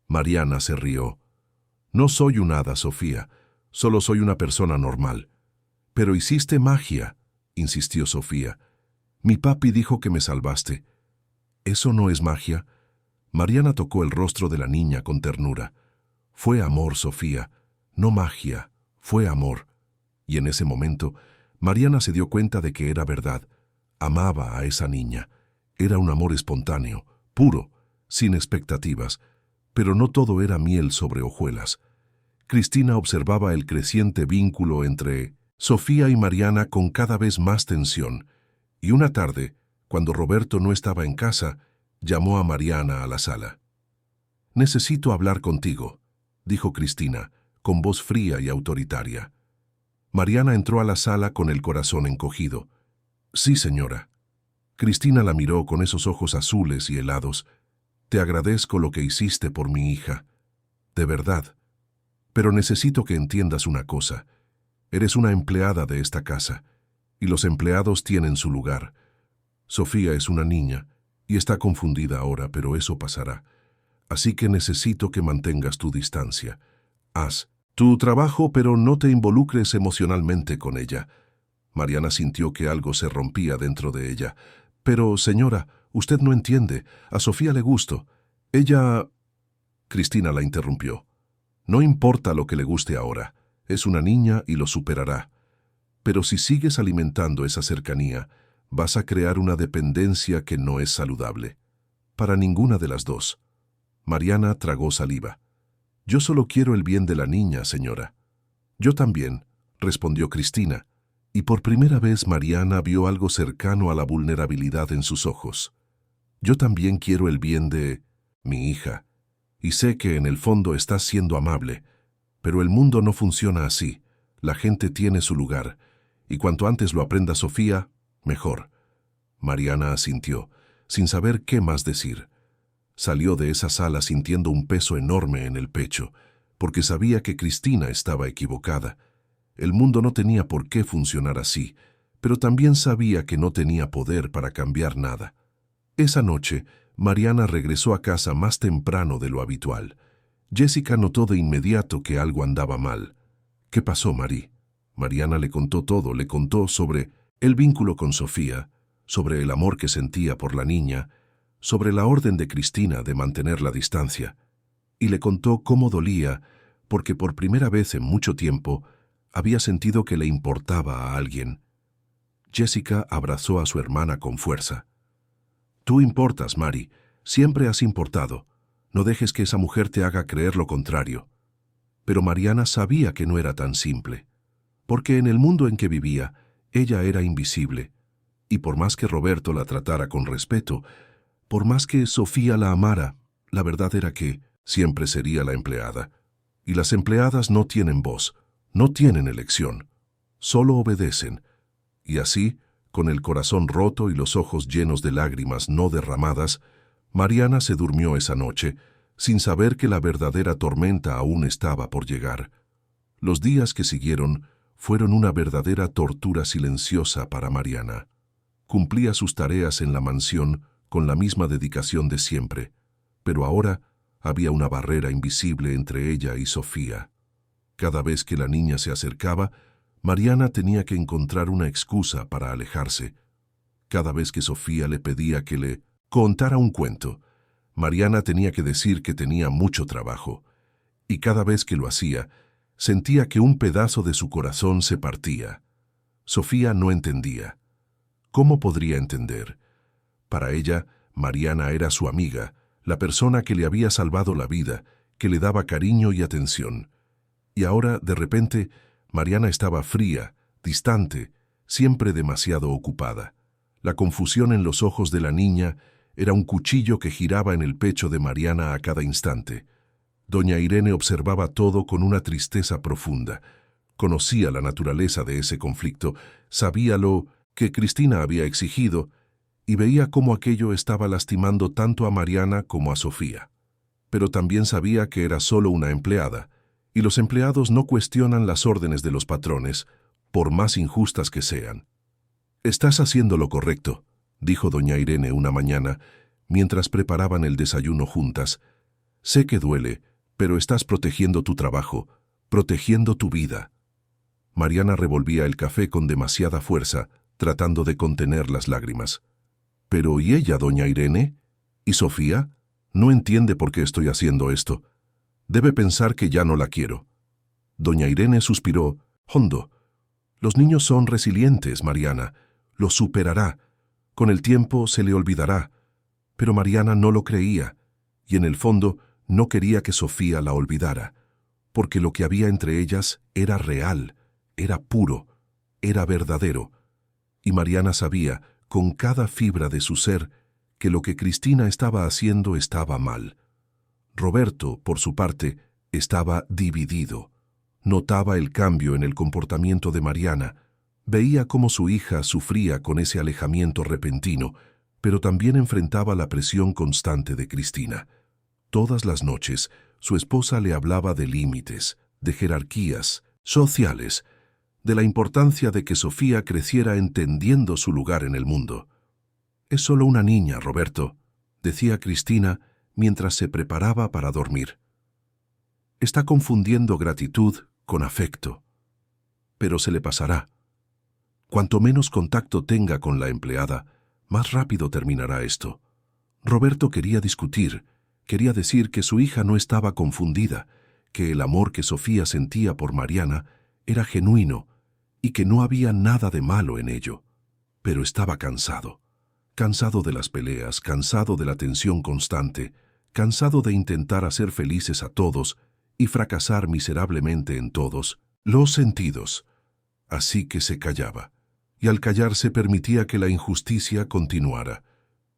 Mariana se rió. «No soy un hada, Sofía, solo soy una persona normal». «Pero hiciste magia», insistió Sofía. «Mi papi dijo que me salvaste». «¿Eso no es magia?» Mariana tocó el rostro de la niña con ternura. «Fue amor, Sofía, no magia, fue amor». Y en ese momento, Mariana se dio cuenta de que era verdad. Amaba a esa niña. Era un amor espontáneo, puro, sin expectativas, pero no todo era miel sobre hojuelas. Cristina observaba el creciente vínculo entre Sofía y Mariana con cada vez más tensión, y una tarde, cuando Roberto no estaba en casa, llamó a Mariana a la sala. «Necesito hablar contigo», dijo Cristina, con voz fría y autoritaria. Mariana entró a la sala con el corazón encogido. «Sí, señora». Cristina la miró con esos ojos azules y helados. «Te agradezco lo que hiciste por mi hija. De verdad. Pero necesito que entiendas una cosa. Eres una empleada de esta casa, y los empleados tienen su lugar. Sofía es una niña, y está confundida ahora, pero eso pasará. Así que necesito que mantengas tu distancia. Haz tu trabajo, pero no te involucres emocionalmente con ella». Mariana sintió que algo se rompía dentro de ella. «Pero, señora, usted no entiende. A Sofía le gusto. Ella...» Cristina la interrumpió. «No importa lo que le guste ahora. Es una niña y lo superará. Pero si sigues alimentando esa cercanía, vas a crear una dependencia que no es saludable. Para ninguna de las dos». Mariana tragó saliva. «Yo solo quiero el bien de la niña, señora». «Yo también», respondió Cristina, y por primera vez Mariana vio algo cercano a la vulnerabilidad en sus ojos. «Yo también quiero el bien de mi hija, y sé que en el fondo estás siendo amable, pero el mundo no funciona así. La gente tiene su lugar, y cuanto antes lo aprenda Sofía, mejor». Mariana asintió, sin saber qué más decir. Salió de esa sala sintiendo un peso enorme en el pecho, porque sabía que Cristina estaba equivocada. El mundo no tenía por qué funcionar así, pero también sabía que no tenía poder para cambiar nada. Esa noche, Mariana regresó a casa más temprano de lo habitual. Jessica notó de inmediato que algo andaba mal. «¿Qué pasó, Marí?» Mariana le contó todo, le contó sobre el vínculo con Sofía, sobre el amor que sentía por la niña, sobre la orden de Cristina de mantener la distancia, y le contó cómo dolía porque por primera vez en mucho tiempo había sentido que le importaba a alguien. Jessica abrazó a su hermana con fuerza. «Tú importas, Mari. Siempre has importado. No dejes que esa mujer te haga creer lo contrario». Pero Mariana sabía que no era tan simple, porque en el mundo en que vivía, ella era invisible, y por más que Roberto la tratara con respeto, por más que Sofía la amara, la verdad era que siempre sería la empleada. Y las empleadas no tienen voz, no tienen elección, solo obedecen. Y así, con el corazón roto y los ojos llenos de lágrimas no derramadas, Mariana se durmió esa noche, sin saber que la verdadera tormenta aún estaba por llegar. Los días que siguieron fueron una verdadera tortura silenciosa para Mariana. Cumplía sus tareas en la mansión con la misma dedicación de siempre, pero ahora había una barrera invisible entre ella y Sofía. Cada vez que la niña se acercaba, Mariana tenía que encontrar una excusa para alejarse. Cada vez que Sofía le pedía que le contara un cuento, Mariana tenía que decir que tenía mucho trabajo, y cada vez que lo hacía, sentía que un pedazo de su corazón se partía. Sofía no entendía. ¿Cómo podría entender? Para ella, Mariana era su amiga, la persona que le había salvado la vida, que le daba cariño y atención. Y ahora, de repente, Mariana estaba fría, distante, siempre demasiado ocupada. La confusión en los ojos de la niña era un cuchillo que giraba en el pecho de Mariana a cada instante. Doña Irene observaba todo con una tristeza profunda. Conocía la naturaleza de ese conflicto, sabía lo que Cristina había exigido, y veía cómo aquello estaba lastimando tanto a Mariana como a Sofía. Pero también sabía que era solo una empleada, y los empleados no cuestionan las órdenes de los patrones, por más injustas que sean. «Estás haciendo lo correcto», dijo doña Irene una mañana, mientras preparaban el desayuno juntas. «Sé que duele, pero estás protegiendo tu trabajo, protegiendo tu vida». Mariana revolvía el café con demasiada fuerza, tratando de contener las lágrimas. «¿Pero y ella, doña Irene? ¿Y Sofía? No entiende por qué estoy haciendo esto. Debe pensar que ya no la quiero». Doña Irene suspiró hondo. «Los niños son resilientes, Mariana. Lo superará. Con el tiempo se le olvidará». Pero Mariana no lo creía, y en el fondo no quería que Sofía la olvidara, porque lo que había entre ellas era real, era puro, era verdadero. Y Mariana sabía, con cada fibra de su ser, que lo que Cristina estaba haciendo estaba mal. Roberto, por su parte, estaba dividido. Notaba el cambio en el comportamiento de Mariana, veía cómo su hija sufría con ese alejamiento repentino, pero también enfrentaba la presión constante de Cristina. Todas las noches, su esposa le hablaba de límites, de jerarquías sociales, de la importancia de que Sofía creciera entendiendo su lugar en el mundo. «Es solo una niña, Roberto», decía Cristina mientras se preparaba para dormir. «Está confundiendo gratitud con afecto. Pero se le pasará. Cuanto menos contacto tenga con la empleada, más rápido terminará esto». Roberto quería discutir, quería decir que su hija no estaba confundida, que el amor que Sofía sentía por Mariana era genuino y que no había nada de malo en ello. Pero estaba cansado. Cansado de las peleas, cansado de la tensión constante, cansado de intentar hacer felices a todos y fracasar miserablemente en todos los sentidos. Así que se callaba, y al callarse permitía que la injusticia continuara.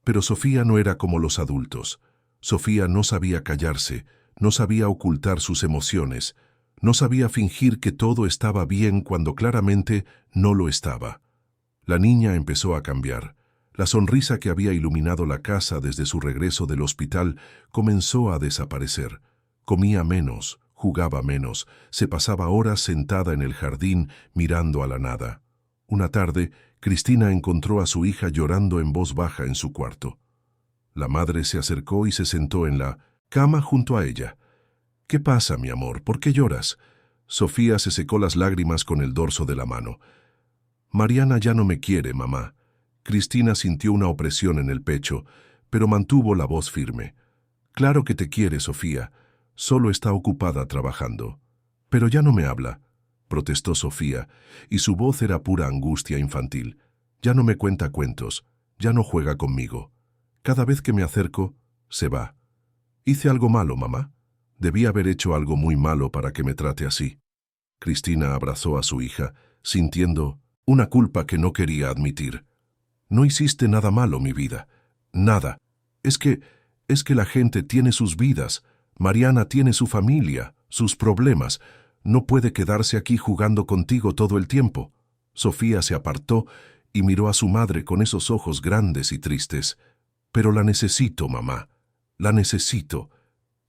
Pero Sofía no era como los adultos. Sofía no sabía callarse, no sabía ocultar sus emociones, no sabía fingir que todo estaba bien cuando claramente no lo estaba. La niña empezó a cambiar. La sonrisa que había iluminado la casa desde su regreso del hospital comenzó a desaparecer. Comía menos, jugaba menos, se pasaba horas sentada en el jardín mirando a la nada. Una tarde, Cristina encontró a su hija llorando en voz baja en su cuarto. La madre se acercó y se sentó en la cama junto a ella. «¿Qué pasa, mi amor? ¿Por qué lloras?» Sofía se secó las lágrimas con el dorso de la mano. «Mariana ya no me quiere, mamá. Cristina sintió una opresión en el pecho, pero mantuvo la voz firme. Claro que te quiere, Sofía. Solo está ocupada trabajando. Pero ya no me habla, protestó Sofía, y su voz era pura angustia infantil. Ya no me cuenta cuentos, ya no juega conmigo. Cada vez que me acerco, se va. ¿Hice algo malo, mamá? Debí haber hecho algo muy malo para que me trate así. Cristina abrazó a su hija, sintiendo una culpa que no quería admitir. No hiciste nada malo, mi vida. Nada. Es que la gente tiene sus vidas. Mariana tiene su familia, sus problemas. No puede quedarse aquí jugando contigo todo el tiempo. Sofía se apartó y miró a su madre con esos ojos grandes y tristes. Pero la necesito, mamá. La necesito.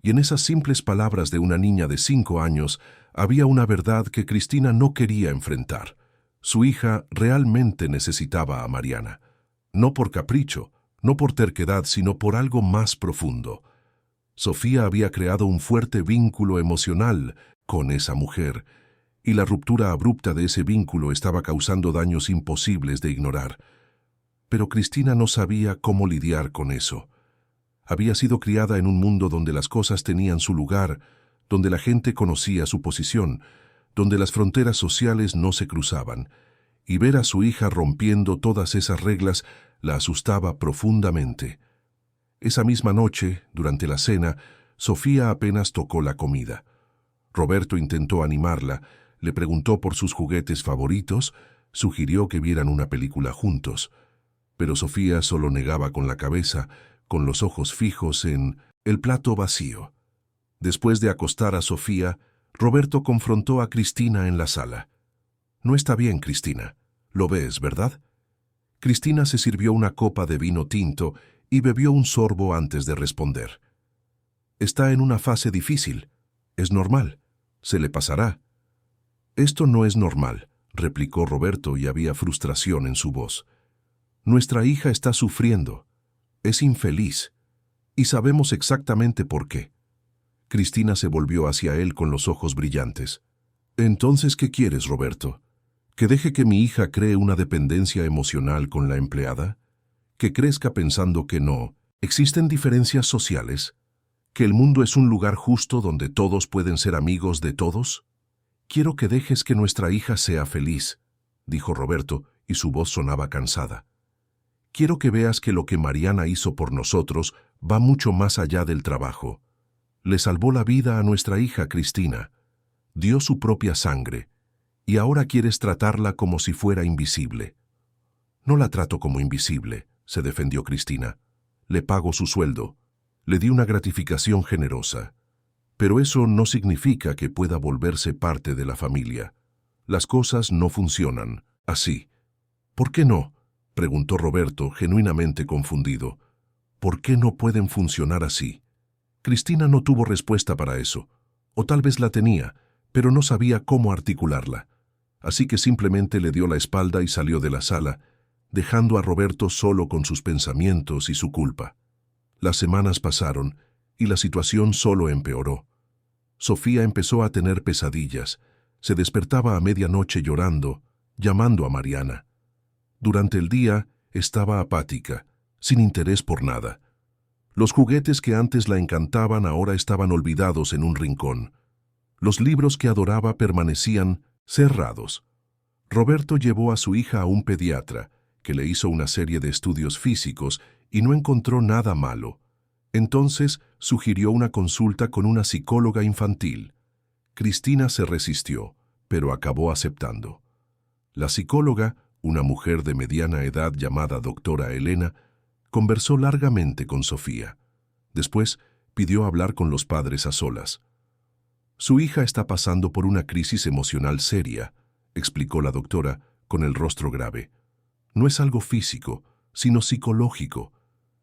Y en esas simples palabras de una niña de 5 años había una verdad que Cristina no quería enfrentar. Su hija realmente necesitaba a Mariana. No por capricho, no por terquedad, sino por algo más profundo. Sofía había creado un fuerte vínculo emocional con esa mujer, y la ruptura abrupta de ese vínculo estaba causando daños imposibles de ignorar. Pero Cristina no sabía cómo lidiar con eso. Había sido criada en un mundo donde las cosas tenían su lugar, donde la gente conocía su posición, donde las fronteras sociales no se cruzaban, y ver a su hija rompiendo todas esas reglas la asustaba profundamente. Esa misma noche, durante la cena, Sofía apenas tocó la comida. Roberto intentó animarla, le preguntó por sus juguetes favoritos, sugirió que vieran una película juntos. Pero Sofía solo negaba con la cabeza, con los ojos fijos en el plato vacío. Después de acostar a Sofía, Roberto confrontó a Cristina en la sala. «No está bien, Cristina. Lo ves, ¿verdad?» Cristina se sirvió una copa de vino tinto y bebió un sorbo antes de responder. «Está en una fase difícil. Es normal. Se le pasará». «Esto no es normal», replicó Roberto, y había frustración en su voz. «Nuestra hija está sufriendo. Es infeliz. Y sabemos exactamente por qué». Cristina se volvió hacia él con los ojos brillantes. «Entonces, ¿qué quieres, Roberto? ¿Que deje que mi hija cree una dependencia emocional con la empleada? ¿Que crezca pensando que no existen diferencias sociales? ¿Que el mundo es un lugar justo donde todos pueden ser amigos de todos? Quiero que dejes que nuestra hija sea feliz», dijo Roberto, y su voz sonaba cansada. «Quiero que veas que lo que Mariana hizo por nosotros va mucho más allá del trabajo. Le salvó la vida a nuestra hija Cristina. Dio su propia sangre. Y ahora quieres tratarla como si fuera invisible». «No la trato como invisible», se defendió Cristina. «Le pago su sueldo. Le di una gratificación generosa. Pero eso no significa que pueda volverse parte de la familia. Las cosas no funcionan así». «¿Por qué no?», preguntó Roberto, genuinamente confundido. «¿Por qué no pueden funcionar así?». Cristina no tuvo respuesta para eso, o tal vez la tenía, pero no sabía cómo articularla. Así que simplemente le dio la espalda y salió de la sala, dejando a Roberto solo con sus pensamientos y su culpa. Las semanas pasaron y la situación solo empeoró. Sofía empezó a tener pesadillas, se despertaba a medianoche llorando, llamando a Mariana. Durante el día estaba apática, sin interés por nada. Los juguetes que antes la encantaban ahora estaban olvidados en un rincón. Los libros que adoraba permanecían cerrados. Roberto llevó a su hija a un pediatra, que le hizo una serie de estudios físicos y no encontró nada malo. Entonces sugirió una consulta con una psicóloga infantil. Cristina se resistió, pero acabó aceptando. La psicóloga, una mujer de mediana edad llamada doctora Elena, conversó largamente con Sofía. Después pidió hablar con los padres a solas. «Su hija está pasando por una crisis emocional seria», explicó la doctora con el rostro grave. «No es algo físico, sino psicológico.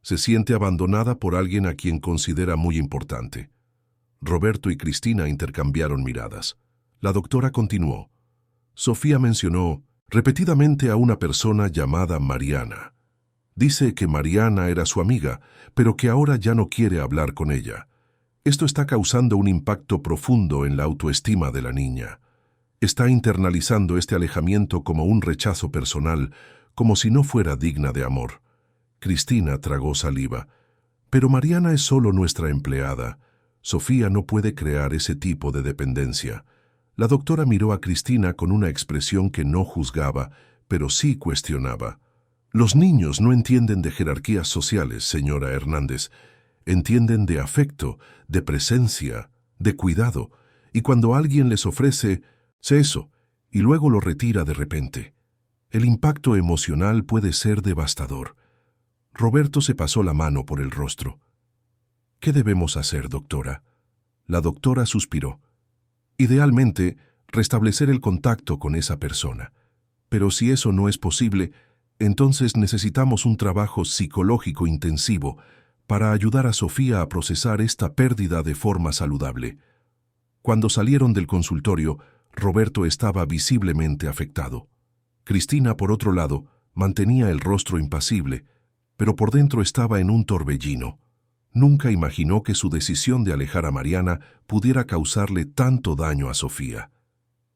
Se siente abandonada por alguien a quien considera muy importante». Roberto y Cristina intercambiaron miradas. La doctora continuó. «Sofía mencionó repetidamente a una persona llamada Mariana. Dice que Mariana era su amiga, pero que ahora ya no quiere hablar con ella. Esto está causando un impacto profundo en la autoestima de la niña. Está internalizando este alejamiento como un rechazo personal, como si no fuera digna de amor. Cristina tragó saliva. Pero Mariana es solo nuestra empleada. Sofía no puede crear ese tipo de dependencia. La doctora miró a Cristina con una expresión que no juzgaba, pero sí cuestionaba. Los niños no entienden de jerarquías sociales, señora Hernández. Entienden de afecto, de presencia, de cuidado. Y cuando alguien les ofrece, sé eso, y luego lo retira de repente. El impacto emocional puede ser devastador. Roberto se pasó la mano por el rostro. ¿Qué debemos hacer, doctora? La doctora suspiró. Idealmente, restablecer el contacto con esa persona. Pero si eso no es posible, entonces necesitamos un trabajo psicológico intensivo para ayudar a Sofía a procesar esta pérdida de forma saludable. Cuando salieron del consultorio, Roberto estaba visiblemente afectado. Cristina, por otro lado, mantenía el rostro impasible, pero por dentro estaba en un torbellino. Nunca imaginó que su decisión de alejar a Mariana pudiera causarle tanto daño a Sofía.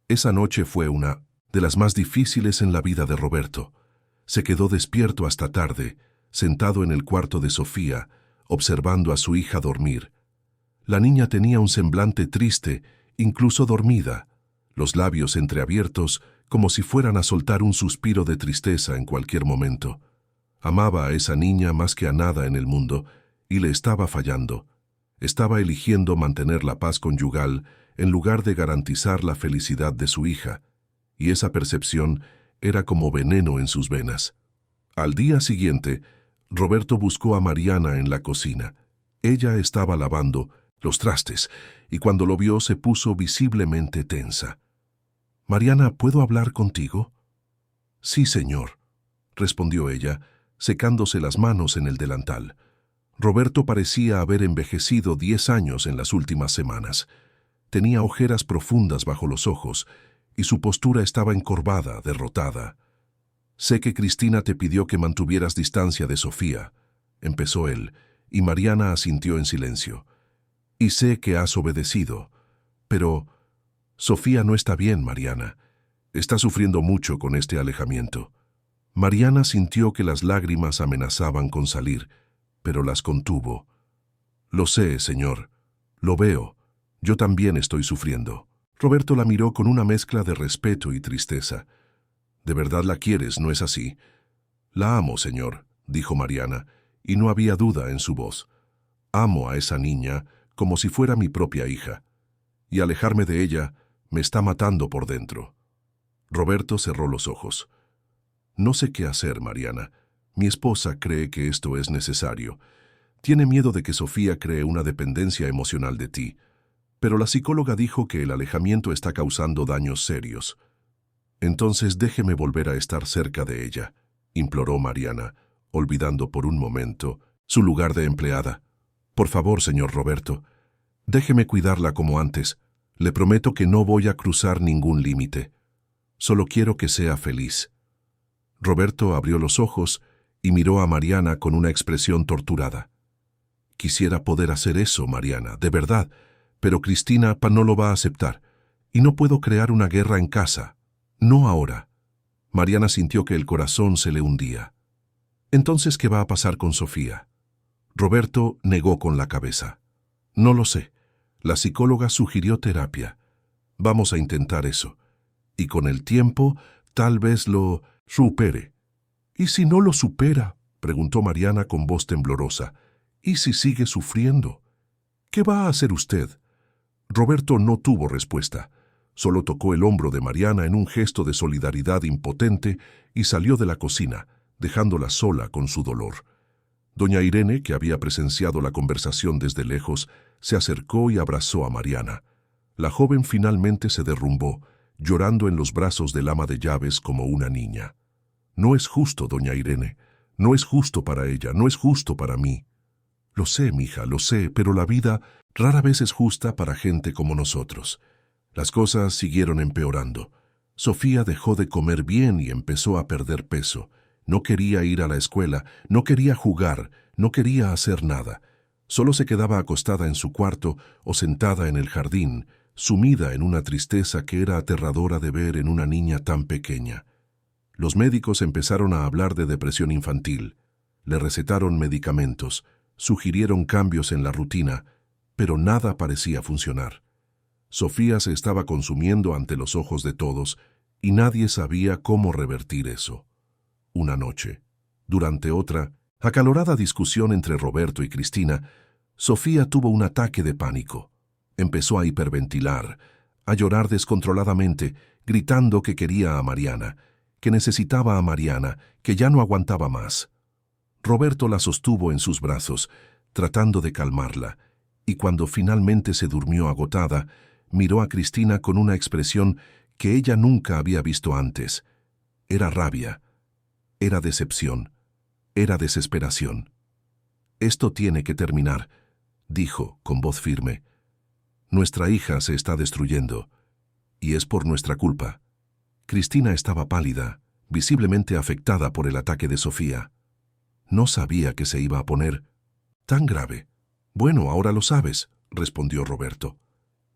Esa noche fue una de las más difíciles en la vida de Roberto. Se quedó despierto hasta tarde, sentado en el cuarto de Sofía, observando a su hija dormir. La niña tenía un semblante triste, incluso dormida, los labios entreabiertos como si fueran a soltar un suspiro de tristeza en cualquier momento. Amaba a esa niña más que a nada en el mundo, y le estaba fallando. Estaba eligiendo mantener la paz conyugal en lugar de garantizar la felicidad de su hija, y esa percepción era como veneno en sus venas. Al día siguiente, Roberto buscó a Mariana en la cocina. Ella estaba lavando los trastes, y cuando lo vio se puso visiblemente tensa. «Mariana, ¿puedo hablar contigo?» «Sí, señor», respondió ella, secándose las manos en el delantal. Roberto parecía haber envejecido 10 años en las últimas semanas. Tenía ojeras profundas bajo los ojos, y su postura estaba encorvada, derrotada. «Sé que Cristina te pidió que mantuvieras distancia de Sofía», empezó él, y Mariana asintió en silencio. «Y sé que has obedecido, pero Sofía no está bien, Mariana. Está sufriendo mucho con este alejamiento». Mariana sintió que las lágrimas amenazaban con salir, pero las contuvo. «Lo sé, señor. Lo veo. Yo también estoy sufriendo». Roberto la miró con una mezcla de respeto y tristeza. «¿De verdad la quieres, no es así?» «La amo, señor», dijo Mariana, y no había duda en su voz. «Amo a esa niña como si fuera mi propia hija, y alejarme de ella me está matando por dentro». Roberto cerró los ojos. «No sé qué hacer, Mariana. Mi esposa cree que esto es necesario. Tiene miedo de que Sofía cree una dependencia emocional de ti. Pero la psicóloga dijo que el alejamiento está causando daños serios. Entonces déjeme volver a estar cerca de ella», imploró Mariana, olvidando por un momento su lugar de empleada. «Por favor, señor Roberto, déjeme cuidarla como antes. Le prometo que no voy a cruzar ningún límite. Solo quiero que sea feliz». Roberto abrió los ojos y miró a Mariana con una expresión torturada. «Quisiera poder hacer eso, Mariana, de verdad, pero Cristina no lo va a aceptar, y no puedo crear una guerra en casa. No ahora». Mariana sintió que el corazón se le hundía. «Entonces, ¿qué va a pasar con Sofía?» Roberto negó con la cabeza. «No lo sé. La psicóloga sugirió terapia. Vamos a intentar eso. Y con el tiempo, tal vez lo supere». «¿Y si no lo supera?», preguntó Mariana con voz temblorosa. «¿Y si sigue sufriendo? ¿Qué va a hacer usted?». Roberto no tuvo respuesta. Solo tocó el hombro de Mariana en un gesto de solidaridad impotente y salió de la cocina, dejándola sola con su dolor. Doña Irene, que había presenciado la conversación desde lejos, se acercó y abrazó a Mariana. La joven finalmente se derrumbó, llorando en los brazos del ama de llaves como una niña. «No es justo, doña Irene. No es justo para ella, no es justo para mí». «Lo sé, mija, lo sé, pero la vida rara vez es justa para gente como nosotros». Las cosas siguieron empeorando. Sofía dejó de comer bien y empezó a perder peso. No quería ir a la escuela, no quería jugar, no quería hacer nada. Solo se quedaba acostada en su cuarto o sentada en el jardín, sumida en una tristeza que era aterradora de ver en una niña tan pequeña. Los médicos empezaron a hablar de depresión infantil. Le recetaron medicamentos, sugirieron cambios en la rutina, pero nada parecía funcionar. Sofía se estaba consumiendo ante los ojos de todos y nadie sabía cómo revertir eso. Una noche, durante otra acalorada discusión entre Roberto y Cristina, Sofía tuvo un ataque de pánico. Empezó a hiperventilar, a llorar descontroladamente, gritando que quería a Mariana, que necesitaba a Mariana, que ya no aguantaba más. Roberto la sostuvo en sus brazos, tratando de calmarla, y cuando finalmente se durmió agotada, miró a Cristina con una expresión que ella nunca había visto antes. Era rabia, era decepción, era desesperación. «Esto tiene que terminar», dijo con voz firme. «Nuestra hija se está destruyendo, y es por nuestra culpa». Cristina estaba pálida, visiblemente afectada por el ataque de Sofía. No sabía que se iba a poner tan grave. «Bueno, ahora lo sabes», respondió Roberto.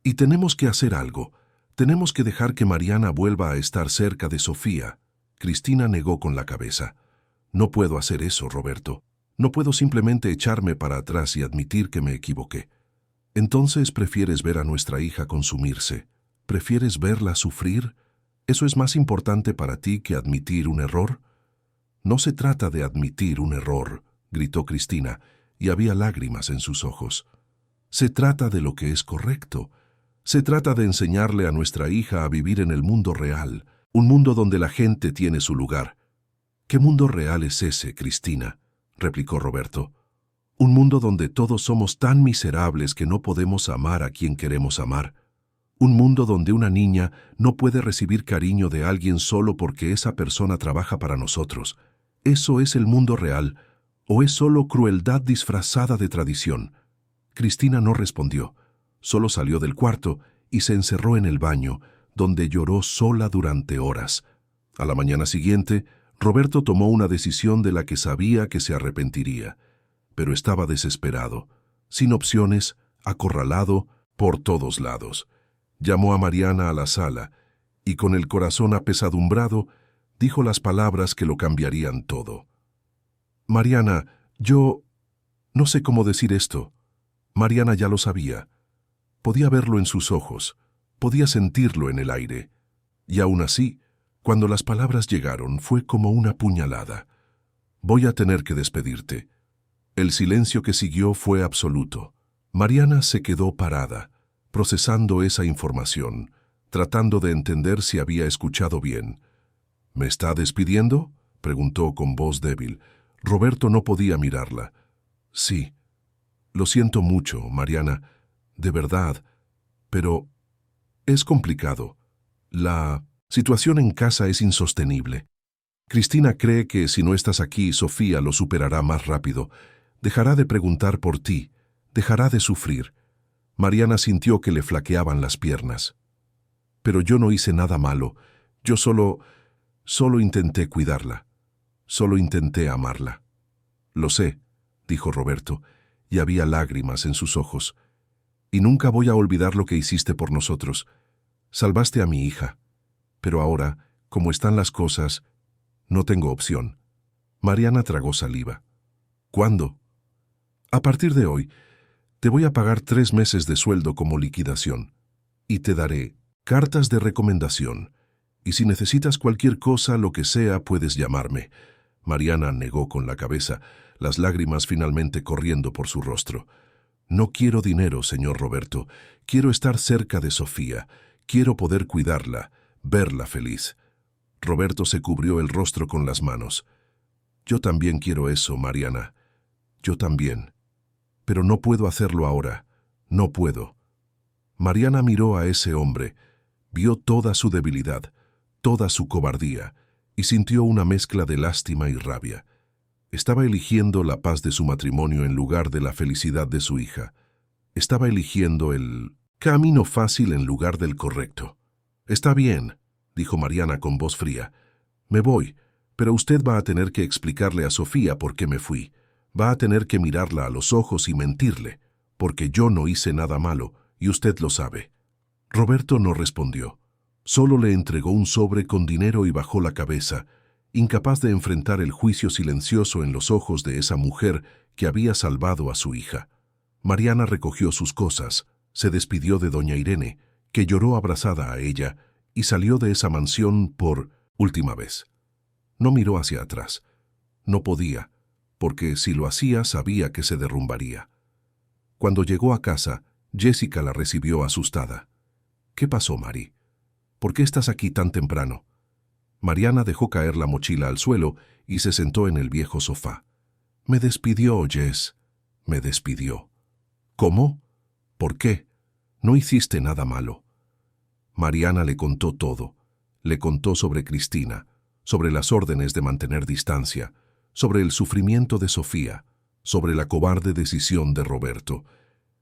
«Y tenemos que hacer algo. Tenemos que dejar que Mariana vuelva a estar cerca de Sofía». Cristina negó con la cabeza. «No puedo hacer eso, Roberto. No puedo simplemente echarme para atrás y admitir que me equivoqué». «Entonces prefieres ver a nuestra hija consumirse. ¿Prefieres verla sufrir? ¿Eso es más importante para ti que admitir un error?» «No se trata de admitir un error», gritó Cristina, y había lágrimas en sus ojos. «Se trata de lo que es correcto. Se trata de enseñarle a nuestra hija a vivir en el mundo real, un mundo donde la gente tiene su lugar». «¿Qué mundo real es ese, Cristina?», replicó Roberto. «Un mundo donde todos somos tan miserables que no podemos amar a quien queremos amar. Un mundo donde una niña no puede recibir cariño de alguien solo porque esa persona trabaja para nosotros. ¿Eso es el mundo real o es solo crueldad disfrazada de tradición?». Cristina no respondió. Solo salió del cuarto y se encerró en el baño, donde lloró sola durante horas. A la mañana siguiente, Roberto tomó una decisión de la que sabía que se arrepentiría, pero estaba desesperado, sin opciones, acorralado por todos lados. Llamó a Mariana a la sala y con el corazón apesadumbrado dijo las palabras que lo cambiarían todo. «Mariana, yo no sé cómo decir esto». Mariana ya lo sabía. Podía verlo en sus ojos, podía sentirlo en el aire. Y aún así, cuando las palabras llegaron, fue como una puñalada. «Voy a tener que despedirte». El silencio que siguió fue absoluto. Mariana se quedó parada, procesando esa información, tratando de entender si había escuchado bien. «¿Me está despidiendo?», preguntó con voz débil. Roberto no podía mirarla. «Sí. Lo siento mucho, Mariana, de verdad, pero es complicado. La situación en casa es insostenible. Cristina cree que si no estás aquí, Sofía lo superará más rápido. Dejará de preguntar por ti, dejará de sufrir». Mariana sintió que le flaqueaban las piernas. «Pero yo no hice nada malo. Yo solo intenté cuidarla. Solo intenté amarla». «Lo sé», dijo Roberto, y había lágrimas en sus ojos. «Y nunca voy a olvidar lo que hiciste por nosotros. Salvaste a mi hija. Pero ahora, como están las cosas, no tengo opción». Mariana tragó saliva. «¿Cuándo?». «A partir de hoy, te voy a pagar 3 meses de sueldo como liquidación. Y te daré cartas de recomendación. Y si necesitas cualquier cosa, lo que sea, puedes llamarme». Mariana negó con la cabeza, las lágrimas finalmente corriendo por su rostro. «No quiero dinero, señor Roberto. Quiero estar cerca de Sofía. Quiero poder cuidarla, verla feliz». Roberto se cubrió el rostro con las manos. «Yo también quiero eso, Mariana. Yo también. Pero no puedo hacerlo ahora. No puedo». Mariana miró a ese hombre, vio toda su debilidad, toda su cobardía, y sintió una mezcla de lástima y rabia. Estaba eligiendo la paz de su matrimonio en lugar de la felicidad de su hija. Estaba eligiendo el camino fácil en lugar del correcto. «Está bien», dijo Mariana con voz fría. «Me voy, pero usted va a tener que explicarle a Sofía por qué me fui. Va a tener que mirarla a los ojos y mentirle, porque yo no hice nada malo, y usted lo sabe». Roberto no respondió. Solo le entregó un sobre con dinero y bajó la cabeza, incapaz de enfrentar el juicio silencioso en los ojos de esa mujer que había salvado a su hija. Mariana recogió sus cosas, se despidió de doña Irene, que lloró abrazada a ella, y salió de esa mansión por última vez. No miró hacia atrás. No podía, porque si lo hacía sabía que se derrumbaría. Cuando llegó a casa, Jessica la recibió asustada. «¿Qué pasó, Mari? ¿Por qué estás aquí tan temprano?» Mariana dejó caer la mochila al suelo y se sentó en el viejo sofá. «Me despidió, Jess. Me despidió». «¿Cómo? ¿Por qué? No hiciste nada malo». Mariana le contó todo. Le contó sobre Cristina, sobre las órdenes de mantener distancia, sobre el sufrimiento de Sofía, sobre la cobarde decisión de Roberto.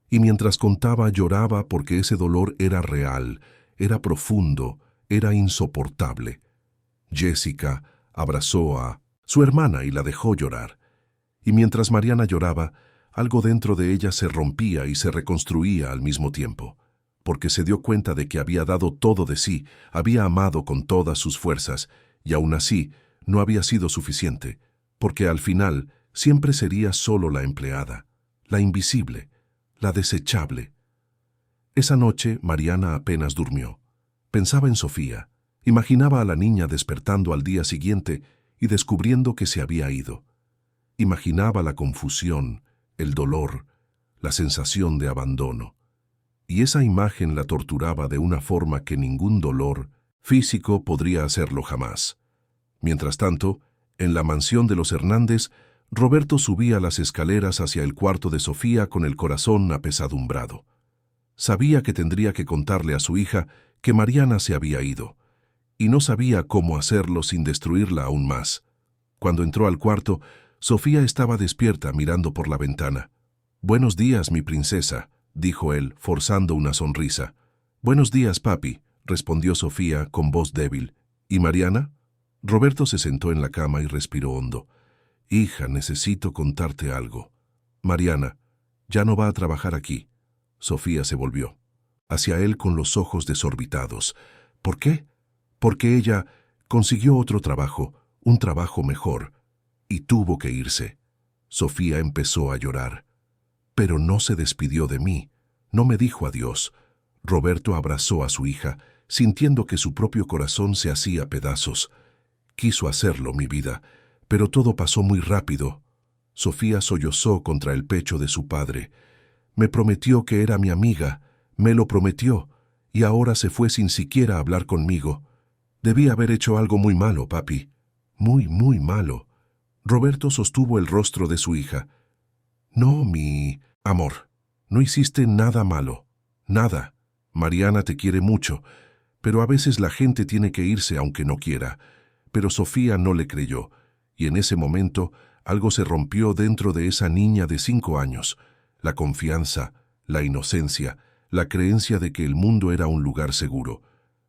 Y mientras contaba lloraba porque ese dolor era real, era profundo, era insoportable. Jessica abrazó a su hermana y la dejó llorar. Y mientras Mariana lloraba, algo dentro de ella se rompía y se reconstruía al mismo tiempo, porque se dio cuenta de que había dado todo de sí, había amado con todas sus fuerzas, y aún así no había sido suficiente, porque al final siempre sería solo la empleada, la invisible, la desechable. Esa noche Mariana apenas durmió. Pensaba en Sofía, imaginaba a la niña despertando al día siguiente y descubriendo que se había ido. Imaginaba la confusión, el dolor, la sensación de abandono. Y esa imagen la torturaba de una forma que ningún dolor físico podría hacerlo jamás. Mientras tanto, en la mansión de los Hernández, Roberto subía las escaleras hacia el cuarto de Sofía con el corazón apesadumbrado. Sabía que tendría que contarle a su hija que Mariana se había ido, y no sabía cómo hacerlo sin destruirla aún más. Cuando entró al cuarto, Sofía estaba despierta mirando por la ventana. «Buenos días, mi princesa», dijo él, forzando una sonrisa. «Buenos días, papi», respondió Sofía con voz débil. «¿Y Mariana?» Roberto se sentó en la cama y respiró hondo. «Hija, necesito contarte algo. Mariana ya no va a trabajar aquí». Sofía se volvió hacia él con los ojos desorbitados. «¿Por qué?» «Porque ella consiguió otro trabajo, un trabajo mejor, y tuvo que irse». Sofía empezó a llorar. «Pero no se despidió de mí, no me dijo adiós». Roberto abrazó a su hija, sintiendo que su propio corazón se hacía pedazos. «Quiso hacerlo, mi vida, pero todo pasó muy rápido». Sofía sollozó contra el pecho de su padre. «Me prometió que era mi amiga, me lo prometió, y ahora se fue sin siquiera hablar conmigo. Debí haber hecho algo muy malo, papi. Muy, muy malo». Roberto sostuvo el rostro de su hija. «No, mi amor, no hiciste nada malo, nada. Mariana te quiere mucho, pero a veces la gente tiene que irse aunque no quiera». Pero Sofía no le creyó, y en ese momento algo se rompió dentro de esa niña de 5 años. La confianza, la inocencia, la creencia de que el mundo era un lugar seguro.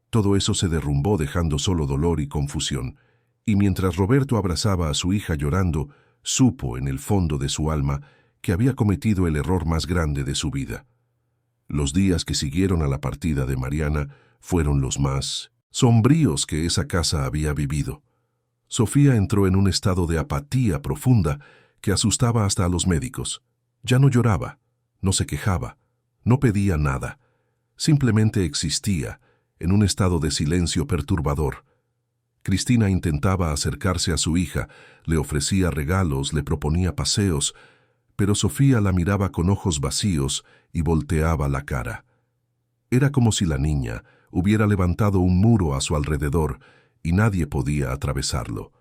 Todo eso se derrumbó dejando solo dolor y confusión. Y mientras Roberto abrazaba a su hija llorando, supo en el fondo de su alma que había cometido el error más grande de su vida. Los días que siguieron a la partida de Mariana fueron los más sombríos que esa casa había vivido. Sofía entró en un estado de apatía profunda que asustaba hasta a los médicos. Ya no lloraba, no se quejaba, no pedía nada. Simplemente existía, en un estado de silencio perturbador. Cristina intentaba acercarse a su hija, le ofrecía regalos, le proponía paseos, pero Sofía la miraba con ojos vacíos y volteaba la cara. Era como si la niña hubiera levantado un muro a su alrededor y nadie podía atravesarlo.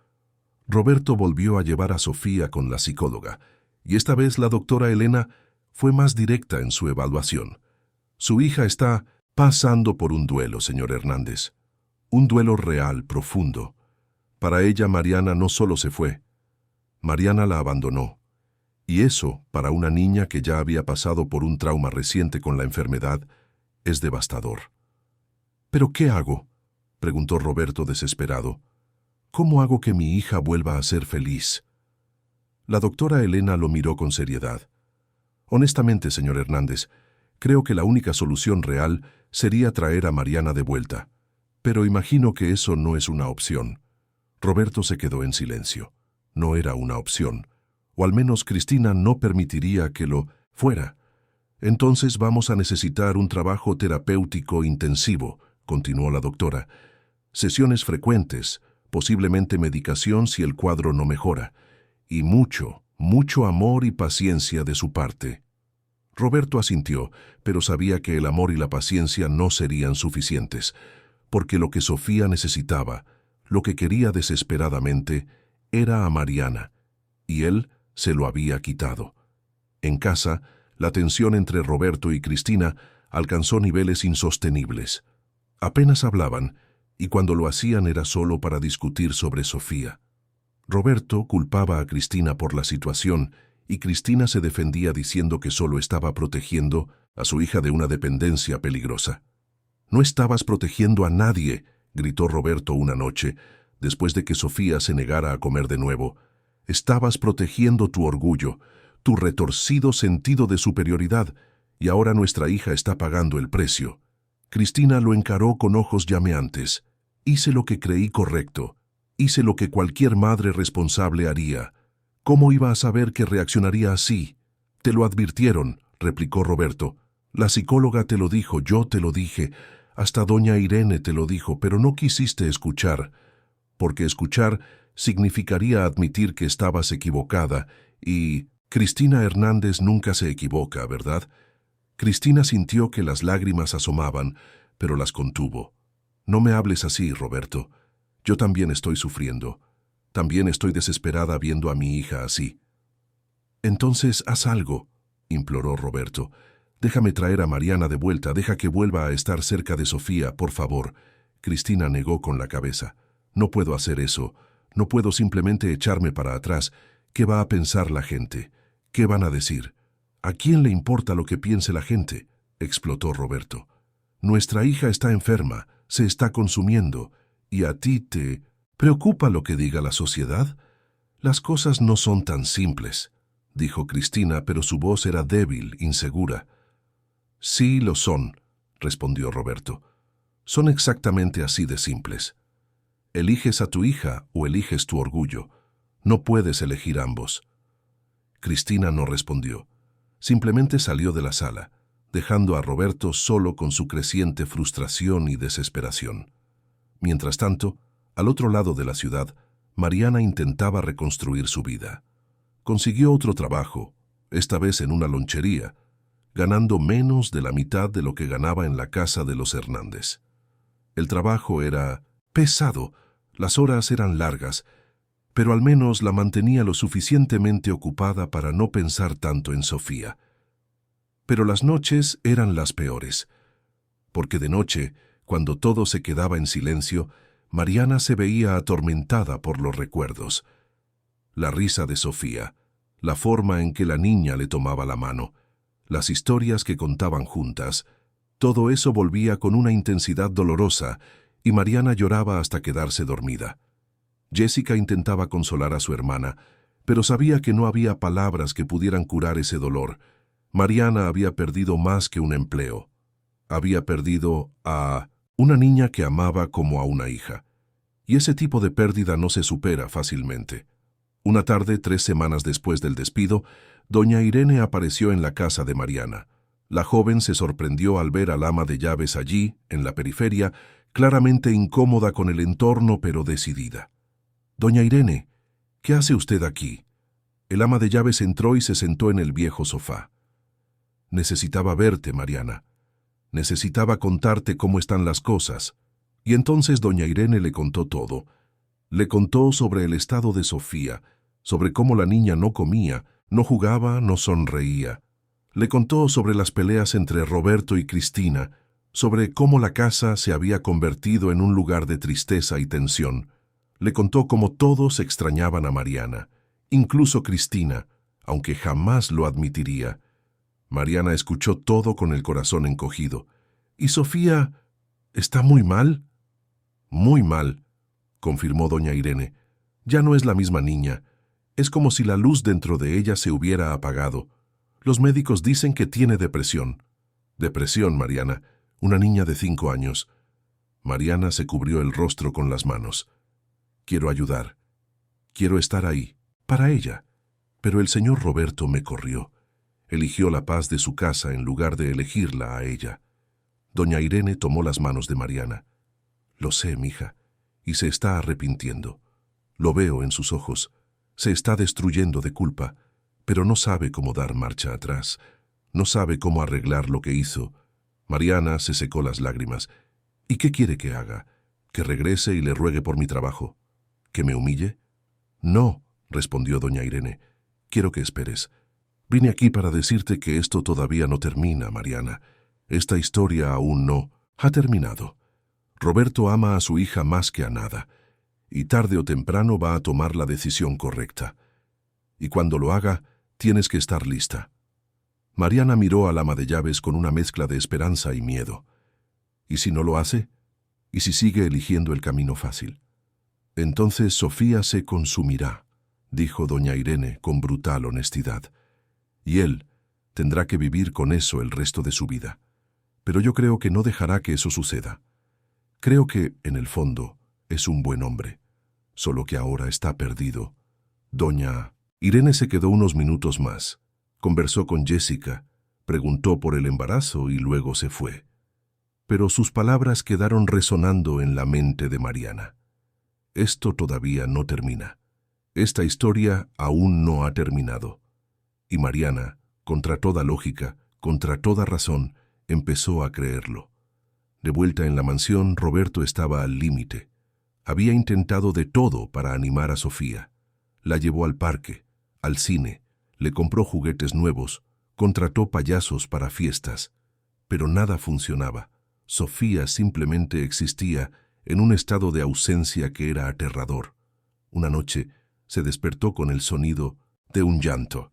Roberto volvió a llevar a Sofía con la psicóloga, y esta vez la doctora Elena fue más directa en su evaluación. «Su hija está pasando por un duelo, señor Hernández. Un duelo real, profundo. Para ella, Mariana no solo se fue. Mariana la abandonó. Y eso, para una niña que ya había pasado por un trauma reciente con la enfermedad, es devastador». «¿Pero qué hago?», preguntó Roberto desesperado. «¿Cómo hago que mi hija vuelva a ser feliz?». La doctora Elena lo miró con seriedad. «Honestamente, señor Hernández, creo que la única solución real sería traer a Mariana de vuelta. Pero imagino que eso no es una opción». Roberto se quedó en silencio. No era una opción, o al menos Cristina no permitiría que lo fuera. Entonces vamos a necesitar un trabajo terapéutico intensivo, continuó la doctora. Sesiones frecuentes, posiblemente medicación si el cuadro no mejora, y mucho amor y paciencia de su parte. Roberto asintió, pero sabía que el amor y la paciencia no serían suficientes, porque lo que Sofía necesitaba, lo que quería desesperadamente, era a Mariana, y él se lo había quitado. En casa, la tensión entre Roberto y Cristina alcanzó niveles insostenibles. Apenas hablaban, y cuando lo hacían era solo para discutir sobre Sofía. Roberto culpaba a Cristina por la situación, y Cristina se defendía diciendo que solo estaba protegiendo a su hija de una dependencia peligrosa. «No estabas protegiendo a nadie», gritó Roberto una noche, después de que Sofía se negara a comer de nuevo. «Estabas protegiendo tu orgullo, tu retorcido sentido de superioridad, y ahora nuestra hija está pagando el precio». Cristina lo encaró con ojos llameantes. «Hice lo que creí correcto. Hice lo que cualquier madre responsable haría. ¿Cómo iba a saber que reaccionaría así?» «Te lo advirtieron», replicó Roberto. «La psicóloga te lo dijo, yo te lo dije, hasta doña Irene te lo dijo, pero no quisiste escuchar, porque escuchar significaría admitir que estabas equivocada, y Cristina Hernández nunca se equivoca, ¿verdad?» Cristina sintió que las lágrimas asomaban, pero las contuvo. «No me hables así, Roberto. Yo también estoy sufriendo. También estoy desesperada viendo a mi hija así». «Entonces haz algo», imploró Roberto. «Déjame traer a Mariana de vuelta, deja que vuelva a estar cerca de Sofía, por favor». Cristina negó con la cabeza. «No puedo hacer eso. No puedo simplemente echarme para atrás. ¿Qué va a pensar la gente? ¿Qué van a decir? ¿A quién le importa lo que piense la gente?», explotó Roberto. «Nuestra hija está enferma, se está consumiendo, y a ti te preocupa lo que diga la sociedad. Las cosas no son tan simples», dijo Cristina, pero su voz era débil, insegura. «Sí lo son», respondió Roberto. «Son exactamente así de simples. Eliges a tu hija o eliges tu orgullo. No puedes elegir ambos». Cristina no respondió. Simplemente salió de la sala, dejando a Roberto solo con su creciente frustración y desesperación. Mientras tanto, al otro lado de la ciudad, Mariana intentaba reconstruir su vida. Consiguió otro trabajo, esta vez en una lonchería, ganando menos de la mitad de lo que ganaba en la casa de los Hernández. El trabajo era pesado, las horas eran largas, pero al menos la mantenía lo suficientemente ocupada para no pensar tanto en Sofía. Pero las noches eran las peores, porque de noche, cuando todo se quedaba en silencio, Mariana se veía atormentada por los recuerdos. La risa de Sofía, la forma en que la niña le tomaba la mano, las historias que contaban juntas, todo eso volvía con una intensidad dolorosa y Mariana lloraba hasta quedarse dormida. Jessica intentaba consolar a su hermana, pero sabía que no había palabras que pudieran curar ese dolor. Mariana había perdido más que un empleo. Había perdido a una niña que amaba como a una hija. Y ese tipo de pérdida no se supera fácilmente. Una tarde, 3 semanas después del despido, doña Irene apareció en la casa de Mariana. La joven se sorprendió al ver al ama de llaves allí, en la periferia, claramente incómoda con el entorno pero decidida. «Doña Irene, ¿qué hace usted aquí?». El ama de llaves entró y se sentó en el viejo sofá. «Necesitaba verte, Mariana. Necesitaba contarte cómo están las cosas». Y entonces doña Irene le contó todo. Le contó sobre el estado de Sofía, sobre cómo la niña no comía, no jugaba, no sonreía. Le contó sobre las peleas entre Roberto y Cristina, sobre cómo la casa se había convertido en un lugar de tristeza y tensión. Le contó cómo todos extrañaban a Mariana, incluso Cristina, aunque jamás lo admitiría. Mariana escuchó todo con el corazón encogido. «¿Y Sofía está muy mal?». «Muy mal», confirmó doña Irene. «Ya no es la misma niña. Es como si la luz dentro de ella se hubiera apagado. Los médicos dicen que tiene depresión». «Depresión, Mariana. Una niña de 5 años». Mariana se cubrió el rostro con las manos. Quiero ayudar. Quiero estar ahí, para ella. Pero el señor Roberto me corrió. Eligió la paz de su casa en lugar de elegirla a ella. Doña Irene tomó las manos de Mariana. Lo sé, mija, y se está arrepintiendo. Lo veo en sus ojos. Se está destruyendo de culpa, pero no sabe cómo dar marcha atrás. No sabe cómo arreglar lo que hizo. Mariana se secó las lágrimas. ¿Y qué quiere que haga? ¿Que regrese y le ruegue por mi trabajo? ¿Que me humille? No, respondió doña Irene. Quiero que esperes. Vine aquí para decirte que esto todavía no termina, Mariana. Esta historia aún no ha terminado. Roberto ama a su hija más que a nada, y tarde o temprano va a tomar la decisión correcta. Y cuando lo haga, tienes que estar lista. Mariana miró al ama de llaves con una mezcla de esperanza y miedo. ¿Y si no lo hace? ¿Y si sigue eligiendo el camino fácil? Entonces Sofía se consumirá, dijo doña Irene con brutal honestidad. Y él tendrá que vivir con eso el resto de su vida. Pero yo creo que no dejará que eso suceda. Creo que, en el fondo, es un buen hombre, solo que ahora está perdido. Doña Irene se quedó unos minutos más. Conversó con Jessica, preguntó por el embarazo y luego se fue. Pero sus palabras quedaron resonando en la mente de Mariana. Esto todavía no termina. Esta historia aún no ha terminado. Y Mariana, contra toda lógica, contra toda razón, empezó a creerlo. De vuelta en la mansión, Roberto estaba al límite. Había intentado de todo para animar a Sofía. La llevó al parque, al cine, le compró juguetes nuevos, contrató payasos para fiestas. Pero nada funcionaba. Sofía simplemente existía en un estado de ausencia que era aterrador. Una noche se despertó con el sonido de un llanto.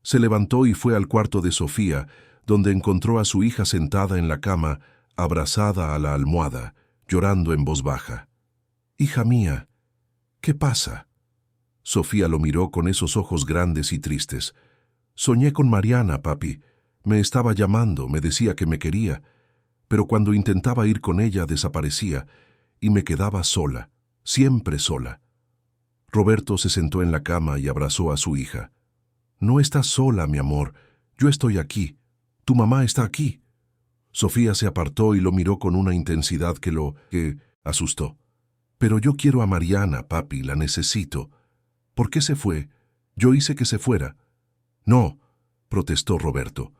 Se levantó y fue al cuarto de Sofía, donde encontró a su hija sentada en la cama, abrazada a la almohada, llorando en voz baja. «Hija mía, ¿qué pasa?» Sofía lo miró con esos ojos grandes y tristes. «Soñé con Mariana, papi. Me estaba llamando, me decía que me quería, pero cuando intentaba ir con ella desaparecía y me quedaba sola, siempre sola». Roberto se sentó en la cama y abrazó a su hija. «No estás sola, mi amor. Yo estoy aquí. Tu mamá está aquí». Sofía se apartó y lo miró con una intensidad que asustó. «Pero yo quiero a Mariana, papi, la necesito». «¿Por qué se fue? Yo hice que se fuera». «No», protestó Roberto.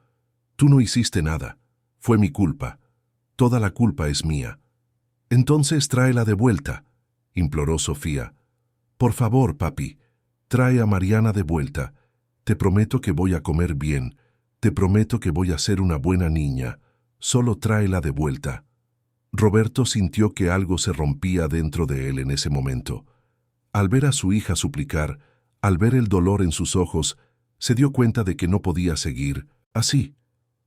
«Tú no hiciste nada. Fue mi culpa. Toda la culpa es mía». «Entonces tráela de vuelta», imploró Sofía. «Por favor, papi, trae a Mariana de vuelta. Te prometo que voy a comer bien. Te prometo que voy a ser una buena niña. Solo tráela de vuelta». Roberto sintió que algo se rompía dentro de él en ese momento. Al ver a su hija suplicar, al ver el dolor en sus ojos, se dio cuenta de que no podía seguir así.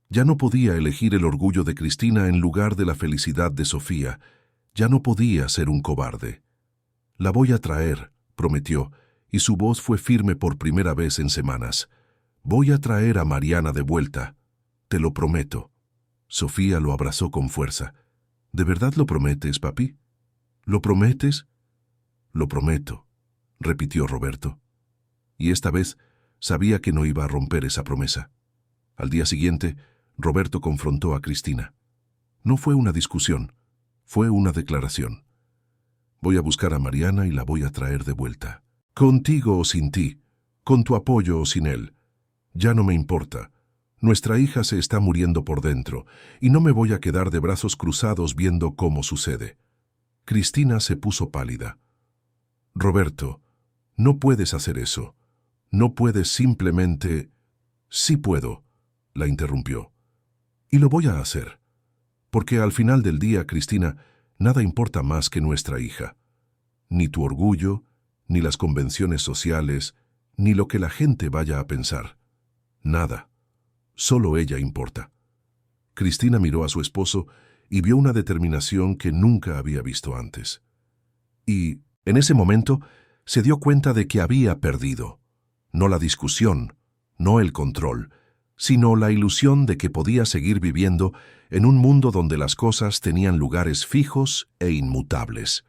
Ya no podía elegir el orgullo de Cristina en lugar de la felicidad de Sofía. Ya no podía ser un cobarde. «La voy a traer», prometió, y su voz fue firme por primera vez en semanas. «Voy a traer a Mariana de vuelta. Te lo prometo». Sofía lo abrazó con fuerza. «¿De verdad lo prometes, papi? ¿Lo prometes?» «Lo prometo», repitió Roberto. Y esta vez sabía que no iba a romper esa promesa. Al día siguiente, Roberto confrontó a Cristina. No fue una discusión, fue una declaración. «Voy a buscar a Mariana y la voy a traer de vuelta. Contigo o sin ti, con tu apoyo o sin él. Ya no me importa. Nuestra hija se está muriendo por dentro y no me voy a quedar de brazos cruzados viendo cómo sucede». Cristina se puso pálida. «Roberto, no puedes hacer eso. No puedes simplemente...» «Sí puedo», la interrumpió. «Y lo voy a hacer. Porque al final del día, Cristina, nada importa más que nuestra hija. Ni tu orgullo, ni las convenciones sociales, ni lo que la gente vaya a pensar. Nada. Solo ella importa». Cristina miró a su esposo y vio una determinación que nunca había visto antes. Y, en ese momento, se dio cuenta de que había perdido. No la discusión, no el control, sino la ilusión de que podía seguir viviendo en un mundo donde las cosas tenían lugares fijos e inmutables.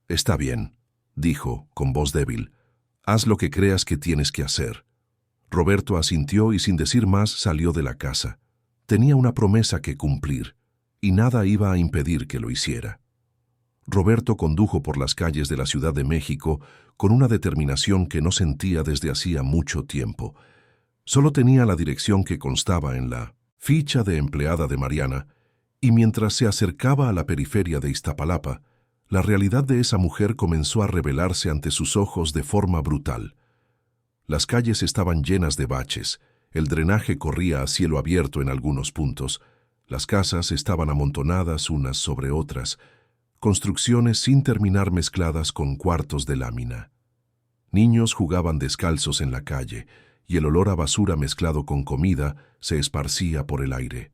«Está bien», dijo, con voz débil. Haz lo que creas que tienes que hacer. Roberto asintió y sin decir más salió de la casa. Tenía una promesa que cumplir, y nada iba a impedir que lo hiciera. Roberto condujo por las calles de la Ciudad de México con una determinación que no sentía desde hacía mucho tiempo. Solo tenía la dirección que constaba en la ficha de empleada de Mariana, y mientras se acercaba a la periferia de Iztapalapa, la realidad de esa mujer comenzó a revelarse ante sus ojos de forma brutal. Las calles estaban llenas de baches, el drenaje corría a cielo abierto en algunos puntos, las casas estaban amontonadas unas sobre otras, construcciones sin terminar mezcladas con cuartos de lámina. Niños jugaban descalzos en la calle, y el olor a basura mezclado con comida se esparcía por el aire.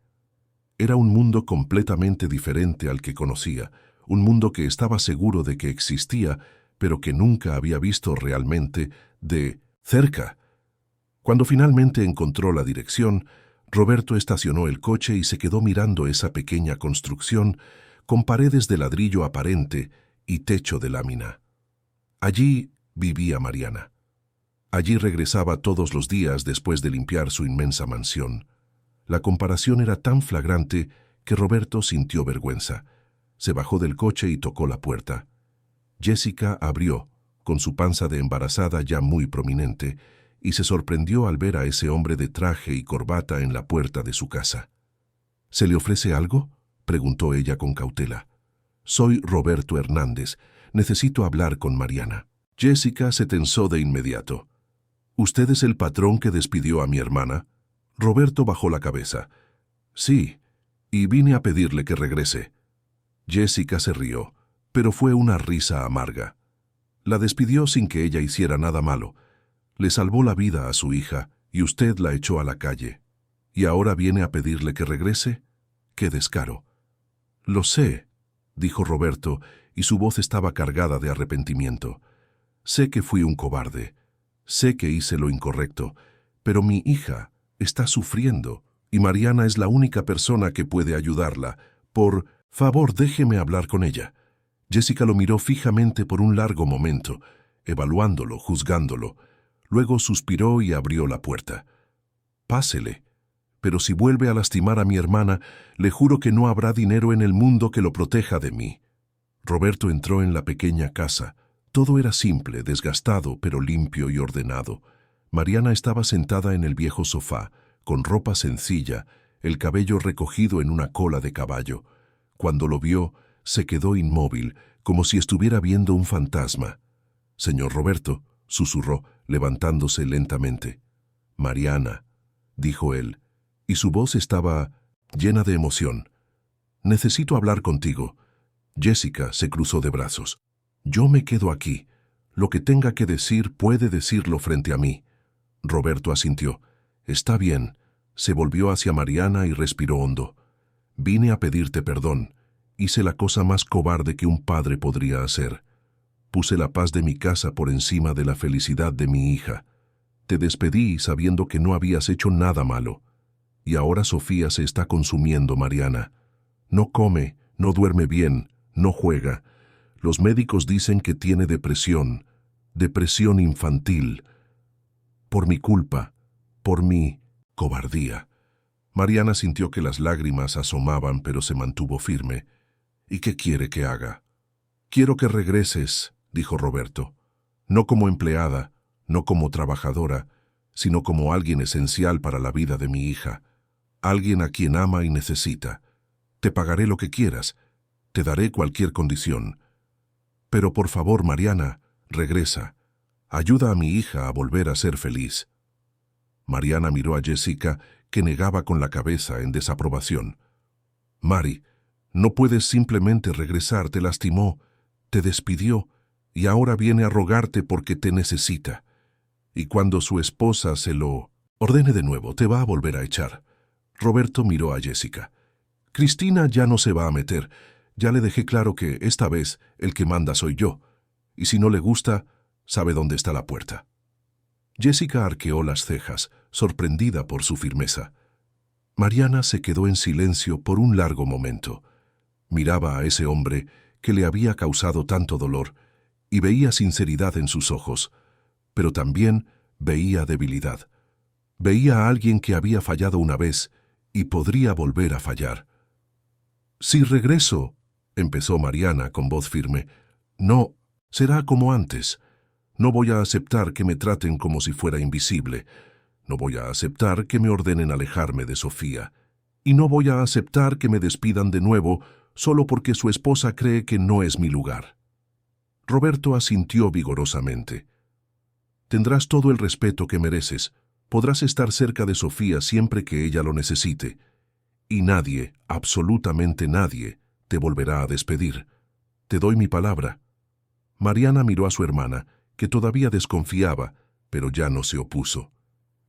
Era un mundo completamente diferente al que conocía, un mundo que estaba seguro de que existía, pero que nunca había visto realmente de cerca. Cuando finalmente encontró la dirección, Roberto estacionó el coche y se quedó mirando esa pequeña construcción con paredes de ladrillo aparente y techo de lámina. Allí vivía Mariana. Allí regresaba todos los días después de limpiar su inmensa mansión. La comparación era tan flagrante que Roberto sintió vergüenza. Se bajó del coche y tocó la puerta. Jessica abrió, con su panza de embarazada ya muy prominente, y se sorprendió al ver a ese hombre de traje y corbata en la puerta de su casa. ¿Se le ofrece algo?, preguntó ella con cautela. Soy Roberto Hernández. Necesito hablar con Mariana. Jessica se tensó de inmediato. ¿Usted es el patrón que despidió a mi hermana? Roberto bajó la cabeza. Sí, y vine a pedirle que regrese. Jessica se rió, pero fue una risa amarga. La despidió sin que ella hiciera nada malo. Le salvó la vida a su hija y usted la echó a la calle. ¿Y ahora viene a pedirle que regrese? ¡Qué descaro! Lo sé, dijo Roberto, y su voz estaba cargada de arrepentimiento. Sé que fui un cobarde. Sé que hice lo incorrecto, pero mi hija está sufriendo y Mariana es la única persona que puede ayudarla. Por favor, déjeme hablar con ella. Jessica lo miró fijamente por un largo momento, evaluándolo, juzgándolo. Luego suspiró y abrió la puerta. Pásele. Pero si vuelve a lastimar a mi hermana, le juro que no habrá dinero en el mundo que lo proteja de mí. Roberto entró en la pequeña casa. Todo era simple, desgastado, pero limpio y ordenado. Mariana estaba sentada en el viejo sofá, con ropa sencilla, el cabello recogido en una cola de caballo. Cuando lo vio, se quedó inmóvil, como si estuviera viendo un fantasma. «Señor Roberto», susurró, levantándose lentamente. «Mariana», dijo él, y su voz estaba llena de emoción. «Necesito hablar contigo». Jessica se cruzó de brazos. «Yo me quedo aquí. Lo que tenga que decir puede decirlo frente a mí». Roberto asintió. «Está bien». Se volvió hacia Mariana y respiró hondo. «Vine a pedirte perdón. Hice la cosa más cobarde que un padre podría hacer. Puse la paz de mi casa por encima de la felicidad de mi hija. Te despedí sabiendo que no habías hecho nada malo. Y ahora Sofía se está consumiendo, Mariana. No come, no duerme bien, no juega. Los médicos dicen que tiene depresión infantil. Por mi culpa, por mi cobardía». Mariana sintió que las lágrimas asomaban, pero se mantuvo firme. «¿Y qué quiere que haga?» «Quiero que regreses», dijo Roberto. «No como empleada, no como trabajadora, sino como alguien esencial para la vida de mi hija. Alguien a quien ama y necesita. Te pagaré lo que quieras. Te daré cualquier condición. Pero por favor, Mariana, regresa. Ayuda a mi hija a volver a ser feliz». Mariana miró a Jessica, que negaba con la cabeza en desaprobación. «Mari, no puedes simplemente regresar, te lastimó, te despidió, y ahora viene a rogarte porque te necesita. Y cuando su esposa se lo ordene de nuevo, te va a volver a echar». Roberto miró a Jessica. «Cristina ya no se va a meter. Ya le dejé claro que esta vez el que manda soy yo. Y si no le gusta, sabe dónde está la puerta». Jessica arqueó las cejas, sorprendida por su firmeza. Mariana se quedó en silencio por un largo momento. Miraba a ese hombre que le había causado tanto dolor, y veía sinceridad en sus ojos, pero también veía debilidad. Veía a alguien que había fallado una vez y podría volver a fallar. «Si regreso», empezó Mariana con voz firme, «no, será como antes. No voy a aceptar que me traten como si fuera invisible. No voy a aceptar que me ordenen alejarme de Sofía. Y no voy a aceptar que me despidan de nuevo solo porque su esposa cree que no es mi lugar». Roberto asintió vigorosamente. «Tendrás todo el respeto que mereces. Podrás estar cerca de Sofía siempre que ella lo necesite. Y nadie, absolutamente nadie, te volverá a despedir. Te doy mi palabra». Mariana miró a su hermana, que todavía desconfiaba, pero ya no se opuso.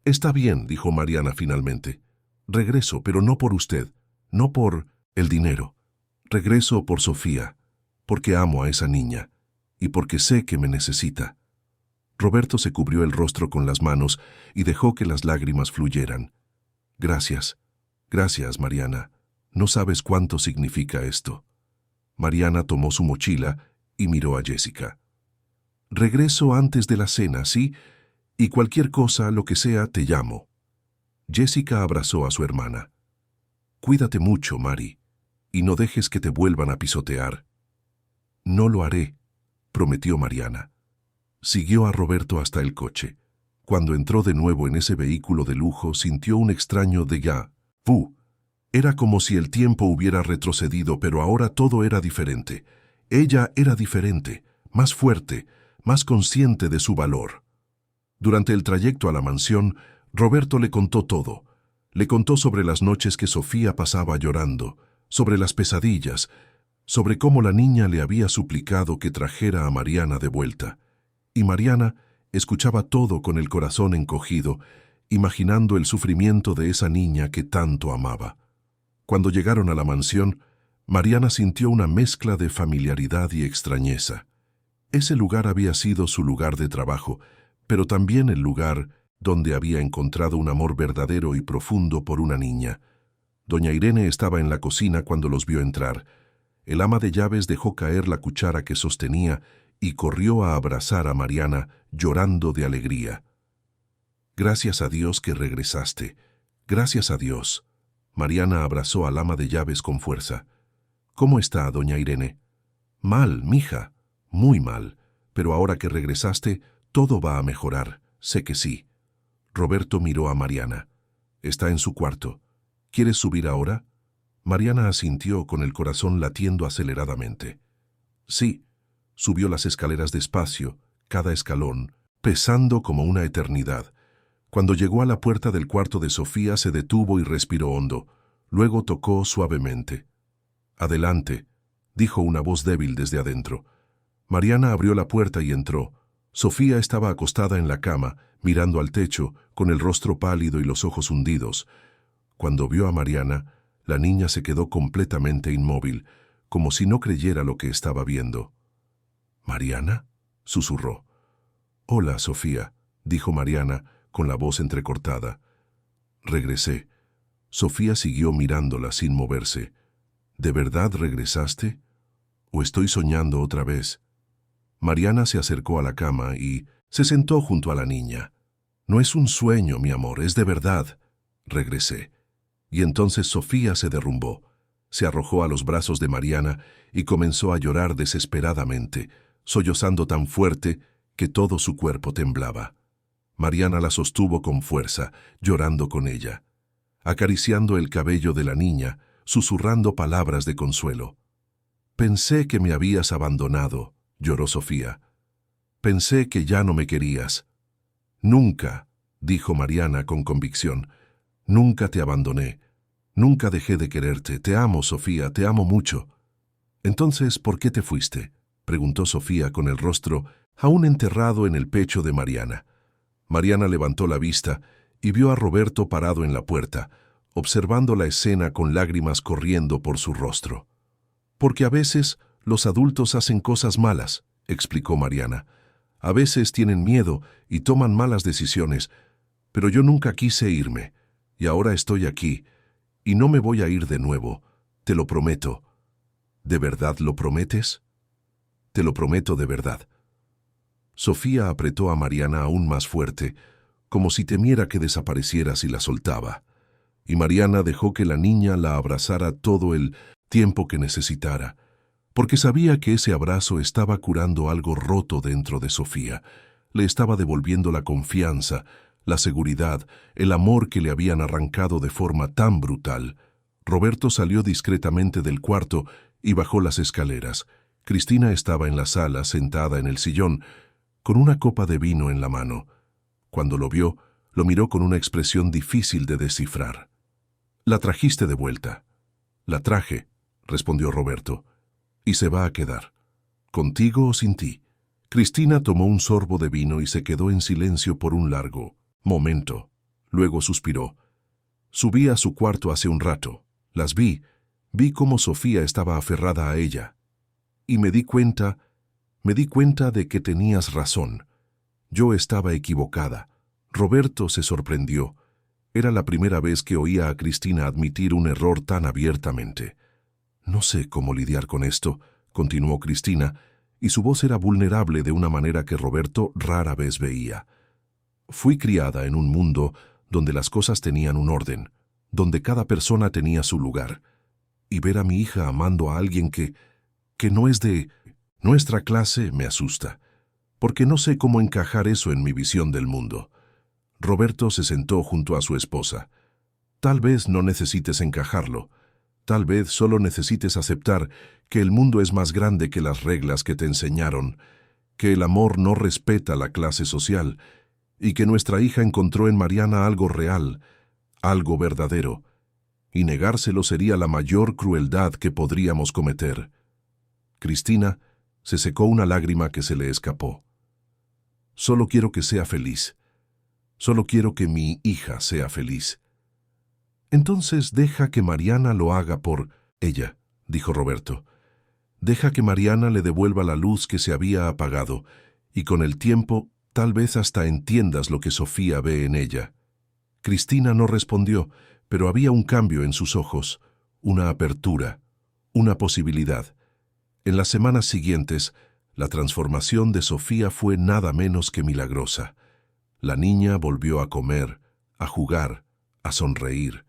«Está bien», dijo Mariana finalmente. «Regreso, pero no por usted, no por el dinero. Regreso por Sofía, porque amo a esa niña y porque sé que me necesita». Roberto se cubrió el rostro con las manos y dejó que las lágrimas fluyeran. «Gracias, gracias, Mariana. No sabes cuánto significa esto». Mariana tomó su mochila y miró a Jessica. «Regreso antes de la cena, ¿sí? Y cualquier cosa, lo que sea, te llamo». Jessica abrazó a su hermana. «Cuídate mucho, Mari, y no dejes que te vuelvan a pisotear». «No lo haré», prometió Mariana. Siguió a Roberto hasta el coche. Cuando entró de nuevo en ese vehículo de lujo, sintió un extraño déjà vu. Era como si el tiempo hubiera retrocedido, pero ahora todo era diferente. Ella era diferente, más fuerte, más consciente de su valor. Durante el trayecto a la mansión, Roberto le contó todo. Le contó sobre las noches que Sofía pasaba llorando, sobre las pesadillas, sobre cómo la niña le había suplicado que trajera a Mariana de vuelta. Y Mariana escuchaba todo con el corazón encogido, imaginando el sufrimiento de esa niña que tanto amaba. Cuando llegaron a la mansión, Mariana sintió una mezcla de familiaridad y extrañeza. Ese lugar había sido su lugar de trabajo, pero también el lugar donde había encontrado un amor verdadero y profundo por una niña. Doña Irene estaba en la cocina cuando los vio entrar. El ama de llaves dejó caer la cuchara que sostenía y corrió a abrazar a Mariana, llorando de alegría. «Gracias a Dios que regresaste. Gracias a Dios». Mariana abrazó al ama de llaves con fuerza. «¿Cómo está, doña Irene?» «Mal, mija, muy mal, pero ahora que regresaste, todo va a mejorar, sé que sí». Roberto miró a Mariana. «Está en su cuarto. ¿Quieres subir ahora?» Mariana asintió con el corazón latiendo aceleradamente. «Sí». Subió las escaleras despacio, cada escalón, pesando como una eternidad. Cuando llegó a la puerta del cuarto de Sofía se detuvo y respiró hondo. Luego tocó suavemente. «Adelante», dijo una voz débil desde adentro. Mariana abrió la puerta y entró. Sofía estaba acostada en la cama, mirando al techo, con el rostro pálido y los ojos hundidos. Cuando vio a Mariana, la niña se quedó completamente inmóvil, como si no creyera lo que estaba viendo. «¿Mariana?», susurró. «Hola, Sofía», dijo Mariana, con la voz entrecortada. «Regresé». Sofía siguió mirándola sin moverse. «¿De verdad regresaste? ¿O estoy soñando otra vez?». Mariana se acercó a la cama y se sentó junto a la niña. «No es un sueño, mi amor, es de verdad. Regresé». Y entonces Sofía se derrumbó. Se arrojó a los brazos de Mariana y comenzó a llorar desesperadamente, sollozando tan fuerte que todo su cuerpo temblaba. Mariana la sostuvo con fuerza, llorando con ella, acariciando el cabello de la niña, susurrando palabras de consuelo. «Pensé que me habías abandonado», lloró Sofía. «Pensé que ya no me querías». «Nunca», dijo Mariana con convicción, «nunca te abandoné. Nunca dejé de quererte. Te amo, Sofía, te amo mucho». «Entonces, ¿por qué te fuiste?», preguntó Sofía con el rostro aún enterrado en el pecho de Mariana. Mariana levantó la vista y vio a Roberto parado en la puerta, observando la escena con lágrimas corriendo por su rostro. «Porque a veces los adultos hacen cosas malas», explicó Mariana. «A veces tienen miedo y toman malas decisiones, pero yo nunca quise irme, y ahora estoy aquí, y no me voy a ir de nuevo, te lo prometo». «¿De verdad lo prometes?». «Te lo prometo de verdad». Sofía apretó a Mariana aún más fuerte, como si temiera que desapareciera si la soltaba, y Mariana dejó que la niña la abrazara todo el tiempo que necesitara, porque sabía que ese abrazo estaba curando algo roto dentro de Sofía, le estaba devolviendo la confianza, la seguridad, el amor que le habían arrancado de forma tan brutal. Roberto salió discretamente del cuarto y bajó las escaleras. Cristina estaba en la sala, sentada en el sillón, con una copa de vino en la mano. Cuando lo vio, lo miró con una expresión difícil de descifrar. «¿La trajiste de vuelta?» «La traje», respondió Roberto. «Y se va a quedar. ¿Contigo o sin ti?» Cristina tomó un sorbo de vino y se quedó en silencio por un largo momento. Luego suspiró. «Subí a su cuarto hace un rato. Las vi. Vi cómo Sofía estaba aferrada a ella. Y me di cuenta de que tenías razón. Yo estaba equivocada». Roberto se sorprendió. Era la primera vez que oía a Cristina admitir un error tan abiertamente. «No sé cómo lidiar con esto», continuó Cristina, y su voz era vulnerable de una manera que Roberto rara vez veía. «Fui criada en un mundo donde las cosas tenían un orden, donde cada persona tenía su lugar. Y ver a mi hija amando a alguien que no es de nuestra clase me asusta, porque no sé cómo encajar eso en mi visión del mundo». Roberto se sentó junto a su esposa. «Tal vez no necesites encajarlo. Tal vez solo necesites aceptar que el mundo es más grande que las reglas que te enseñaron, que el amor no respeta la clase social, y que nuestra hija encontró en Mariana algo real, algo verdadero, y negárselo sería la mayor crueldad que podríamos cometer». Cristina se secó una lágrima que se le escapó. «Solo quiero que sea feliz. Solo quiero que mi hija sea feliz». «Entonces deja que Mariana lo haga por ella», dijo Roberto. «Deja que Mariana le devuelva la luz que se había apagado, y con el tiempo tal vez hasta entiendas lo que Sofía ve en ella». Cristina no respondió, pero había un cambio en sus ojos, una apertura, una posibilidad. En las semanas siguientes, la transformación de Sofía fue nada menos que milagrosa. La niña volvió a comer, a jugar, a sonreír.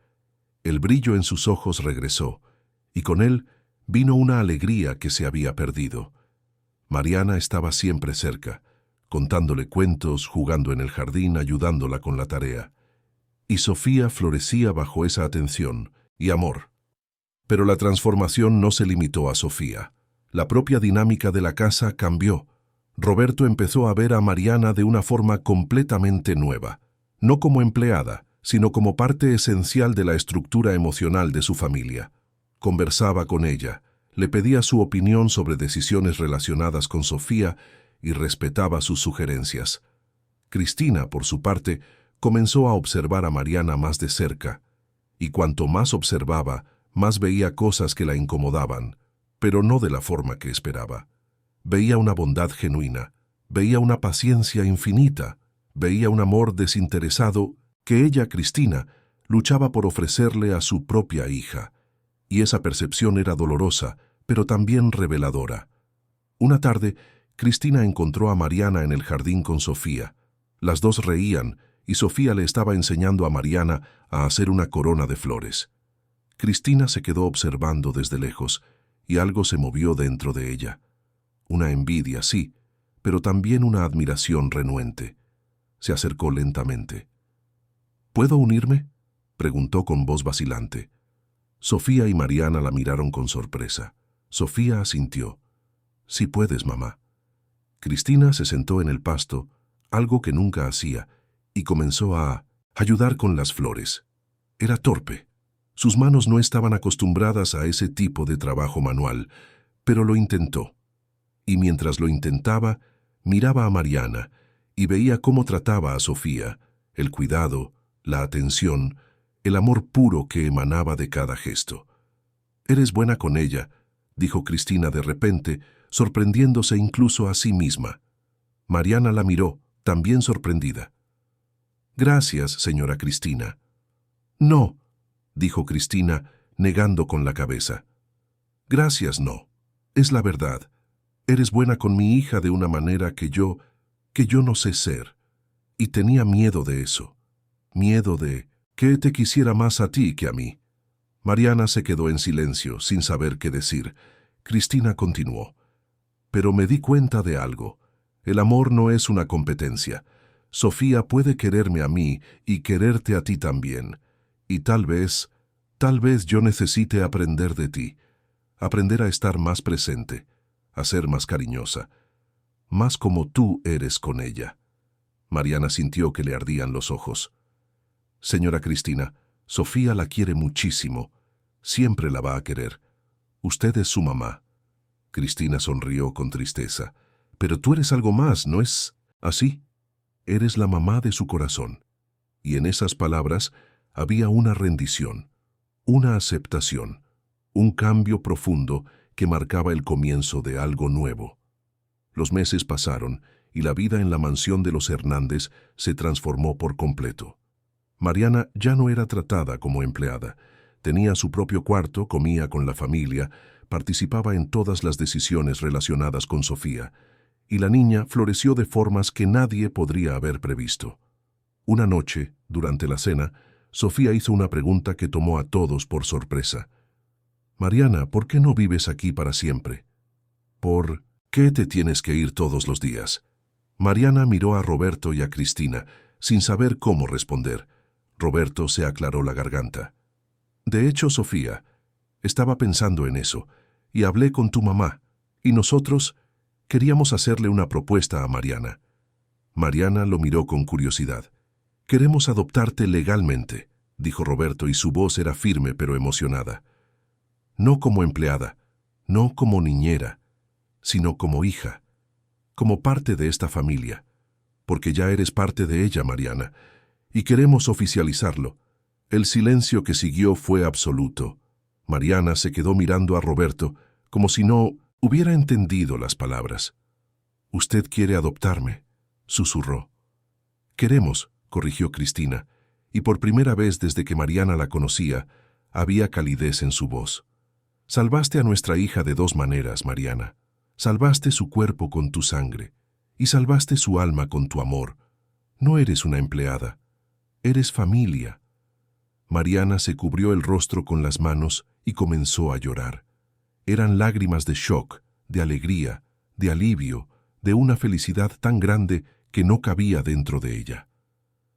El brillo en sus ojos regresó, y con él vino una alegría que se había perdido. Mariana estaba siempre cerca, contándole cuentos, jugando en el jardín, ayudándola con la tarea. Y Sofía florecía bajo esa atención y amor. Pero la transformación no se limitó a Sofía. La propia dinámica de la casa cambió. Roberto empezó a ver a Mariana de una forma completamente nueva, no como empleada, sino como parte esencial de la estructura emocional de su familia. Conversaba con ella, le pedía su opinión sobre decisiones relacionadas con Sofía y respetaba sus sugerencias. Cristina, por su parte, comenzó a observar a Mariana más de cerca, y cuanto más observaba, más veía cosas que la incomodaban, pero no de la forma que esperaba. Veía una bondad genuina, veía una paciencia infinita, veía un amor desinteresado que ella, Cristina, luchaba por ofrecerle a su propia hija, y esa percepción era dolorosa, pero también reveladora. Una tarde, Cristina encontró a Mariana en el jardín con Sofía. Las dos reían, y Sofía le estaba enseñando a Mariana a hacer una corona de flores. Cristina se quedó observando desde lejos, y algo se movió dentro de ella. Una envidia, sí, pero también una admiración renuente. Se acercó lentamente. «¿Puedo unirme?», preguntó con voz vacilante. Sofía y Mariana la miraron con sorpresa. Sofía asintió. «Sí puedes, mamá». Cristina se sentó en el pasto, algo que nunca hacía, y comenzó a ayudar con las flores. Era torpe. Sus manos no estaban acostumbradas a ese tipo de trabajo manual, pero lo intentó. Y mientras lo intentaba, miraba a Mariana y veía cómo trataba a Sofía, el cuidado, la atención, el amor puro que emanaba de cada gesto. «Eres buena con ella», dijo Cristina de repente, sorprendiéndose incluso a sí misma. Mariana la miró, también sorprendida. «Gracias, señora Cristina». «No», dijo Cristina, negando con la cabeza. «Gracias, no. Es la verdad. Eres buena con mi hija de una manera que yo que yo no sé ser. Y tenía miedo de eso. Miedo de que te quisiera más a ti que a mí. Mariana se quedó en silencio, sin saber qué decir. Cristina continuó. Pero me di cuenta de algo. El amor no es una competencia. Sofía puede quererme a mí y quererte a ti también. Y tal vez yo necesite aprender de ti. Aprender a estar más presente, a ser más cariñosa, más como tú eres con ella. Mariana sintió que le ardían los ojos. Señora Cristina, Sofía la quiere muchísimo. Siempre la va a querer. Usted es su mamá. Cristina sonrió con tristeza. Pero tú eres algo más, ¿no es así? Eres la mamá de su corazón. Y en esas palabras había una rendición, una aceptación, un cambio profundo que marcaba el comienzo de algo nuevo. Los meses pasaron y la vida en la mansión de los Hernández se transformó por completo. Mariana ya no era tratada como empleada. Tenía su propio cuarto, comía con la familia, participaba en todas las decisiones relacionadas con Sofía, y la niña floreció de formas que nadie podría haber previsto. Una noche, durante la cena, Sofía hizo una pregunta que tomó a todos por sorpresa. Mariana, ¿por qué no vives aquí para siempre? ¿Por qué te tienes que ir todos los días? Mariana miró a Roberto y a Cristina, sin saber cómo responder. Roberto se aclaró la garganta. De hecho, Sofía, estaba pensando en eso, y hablé con tu mamá, y nosotros queríamos hacerle una propuesta a Mariana. Mariana lo miró con curiosidad. Queremos adoptarte legalmente, dijo Roberto, y su voz era firme pero emocionada. No como empleada, no como niñera, sino como hija, como parte de esta familia, porque ya eres parte de ella, Mariana, y queremos oficializarlo. El silencio que siguió fue absoluto. Mariana se quedó mirando a Roberto como si no hubiera entendido las palabras. «Usted quiere adoptarme», susurró. «Queremos», corrigió Cristina, y por primera vez desde que Mariana la conocía, había calidez en su voz. «Salvaste a nuestra hija de dos maneras, Mariana. Salvaste su cuerpo con tu sangre, y salvaste su alma con tu amor. No eres una empleada, eres familia». Mariana se cubrió el rostro con las manos y comenzó a llorar. Eran lágrimas de shock, de alegría, de alivio, de una felicidad tan grande que no cabía dentro de ella.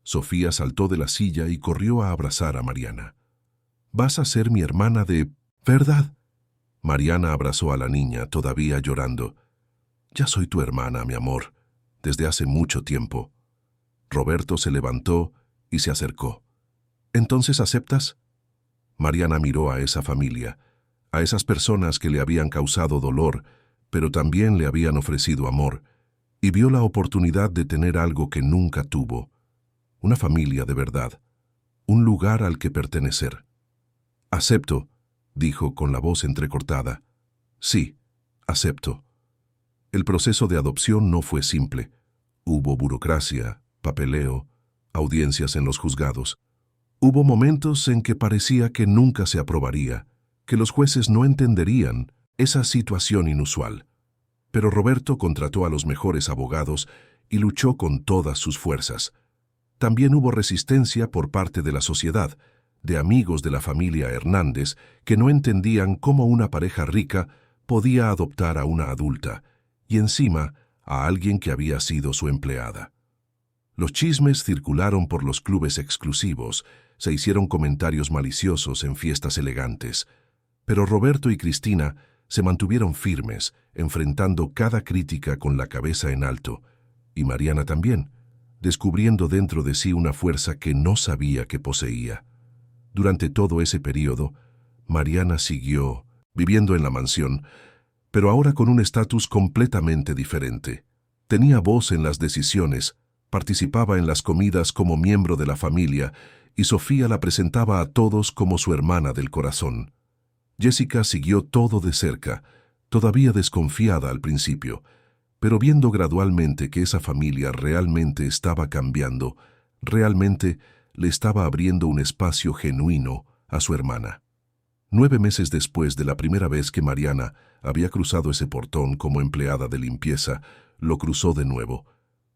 Sofía saltó de la silla y corrió a abrazar a Mariana. «Vas a ser mi hermana de verdad». Mariana abrazó a la niña, todavía llorando. «Ya soy tu hermana, mi amor, desde hace mucho tiempo». Roberto se levantó y se acercó. «¿Entonces aceptas?» Mariana miró a esa familia, a esas personas que le habían causado dolor, pero también le habían ofrecido amor, y vio la oportunidad de tener algo que nunca tuvo, una familia de verdad, un lugar al que pertenecer. «Acepto», dijo con la voz entrecortada. «Sí, acepto». El proceso de adopción no fue simple. Hubo burocracia, papeleo, audiencias en los juzgados. Hubo momentos en que parecía que nunca se aprobaría, que los jueces no entenderían esa situación inusual. Pero Roberto contrató a los mejores abogados y luchó con todas sus fuerzas. También hubo resistencia por parte de la sociedad, de amigos de la familia Hernández que no entendían cómo una pareja rica podía adoptar a una adulta, y encima a alguien que había sido su empleada. Los chismes circularon por los clubes exclusivos, se hicieron comentarios maliciosos en fiestas elegantes, pero Roberto y Cristina se mantuvieron firmes, enfrentando cada crítica con la cabeza en alto, y Mariana también, descubriendo dentro de sí una fuerza que no sabía que poseía. Durante todo ese periodo, Mariana siguió viviendo en la mansión, pero ahora con un estatus completamente diferente. Tenía voz en las decisiones, participaba en las comidas como miembro de la familia, y Sofía la presentaba a todos como su hermana del corazón. Jessica siguió todo de cerca, todavía desconfiada al principio, pero viendo gradualmente que esa familia realmente estaba cambiando, realmente le estaba abriendo un espacio genuino a su hermana. 9 meses después de la primera vez que Mariana había cruzado ese portón como empleada de limpieza, lo cruzó de nuevo.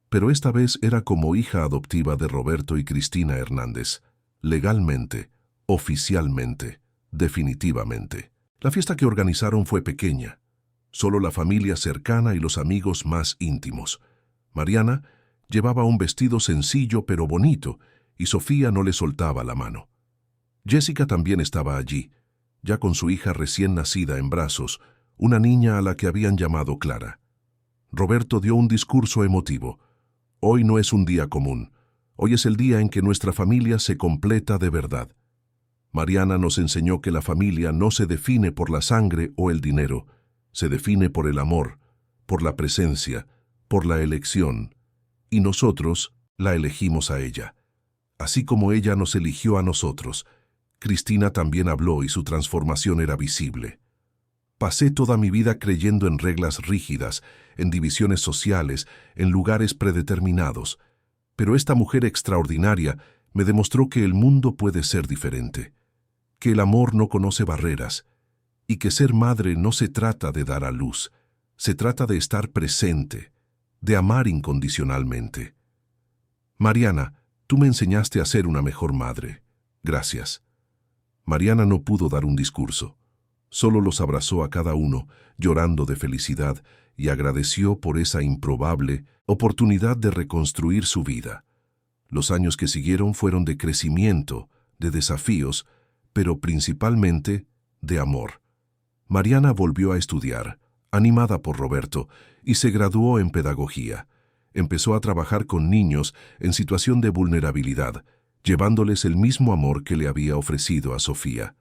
pero esta vez era como hija adoptiva de Roberto y Cristina Hernández, legalmente, oficialmente, definitivamente. La fiesta que organizaron fue pequeña, solo la familia cercana y los amigos más íntimos. Mariana llevaba un vestido sencillo pero bonito, y Sofía no le soltaba la mano. Jessica también estaba allí, ya con su hija recién nacida en brazos, una niña a la que habían llamado Clara. Roberto dio un discurso emotivo. Hoy no es un día común. Hoy es el día en que nuestra familia se completa de verdad. Mariana nos enseñó que la familia no se define por la sangre o el dinero, se define por el amor, por la presencia, por la elección, y nosotros la elegimos a ella. Así como ella nos eligió a nosotros, Cristina también habló y su transformación era visible. Pasé toda mi vida creyendo en reglas rígidas, en divisiones sociales, en lugares predeterminados, pero esta mujer extraordinaria me demostró que el mundo puede ser diferente, que el amor no conoce barreras, y que ser madre no se trata de dar a luz, se trata de estar presente, de amar incondicionalmente. Mariana, tú me enseñaste a ser una mejor madre. Gracias. Mariana no pudo dar un discurso. Solo los abrazó a cada uno, llorando de felicidad, y agradeció por esa improbable oportunidad de reconstruir su vida. Los años que siguieron fueron de crecimiento, de desafíos, pero principalmente de amor. Mariana volvió a estudiar, animada por Roberto, y se graduó en pedagogía. Empezó a trabajar con niños en situación de vulnerabilidad, llevándoles el mismo amor que le había ofrecido a Sofía.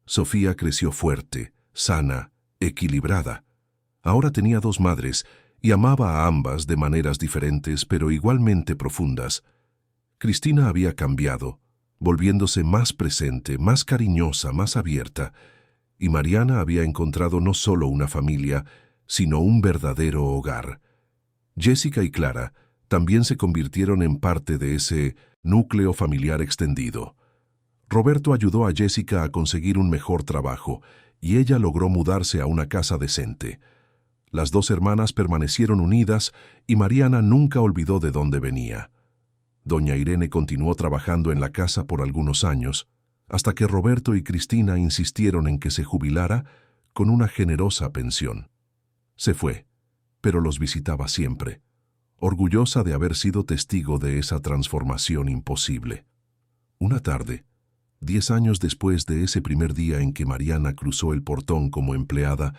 Sofía creció fuerte, sana, equilibrada. Ahora tenía 2 madres y amaba a ambas de maneras diferentes pero igualmente profundas. Cristina había cambiado, volviéndose más presente, más cariñosa, más abierta, y Mariana había encontrado no solo una familia, sino un verdadero hogar. Jessica y Clara también se convirtieron en parte de ese núcleo familiar extendido. Roberto ayudó a Jessica a conseguir un mejor trabajo y ella logró mudarse a una casa decente. Las 2 hermanas permanecieron unidas y Mariana nunca olvidó de dónde venía. Doña Irene continuó trabajando en la casa por algunos años, hasta que Roberto y Cristina insistieron en que se jubilara con una generosa pensión. Se fue, pero los visitaba siempre, orgullosa de haber sido testigo de esa transformación imposible. Una tarde, 10 años después de ese primer día en que Mariana cruzó el portón como empleada,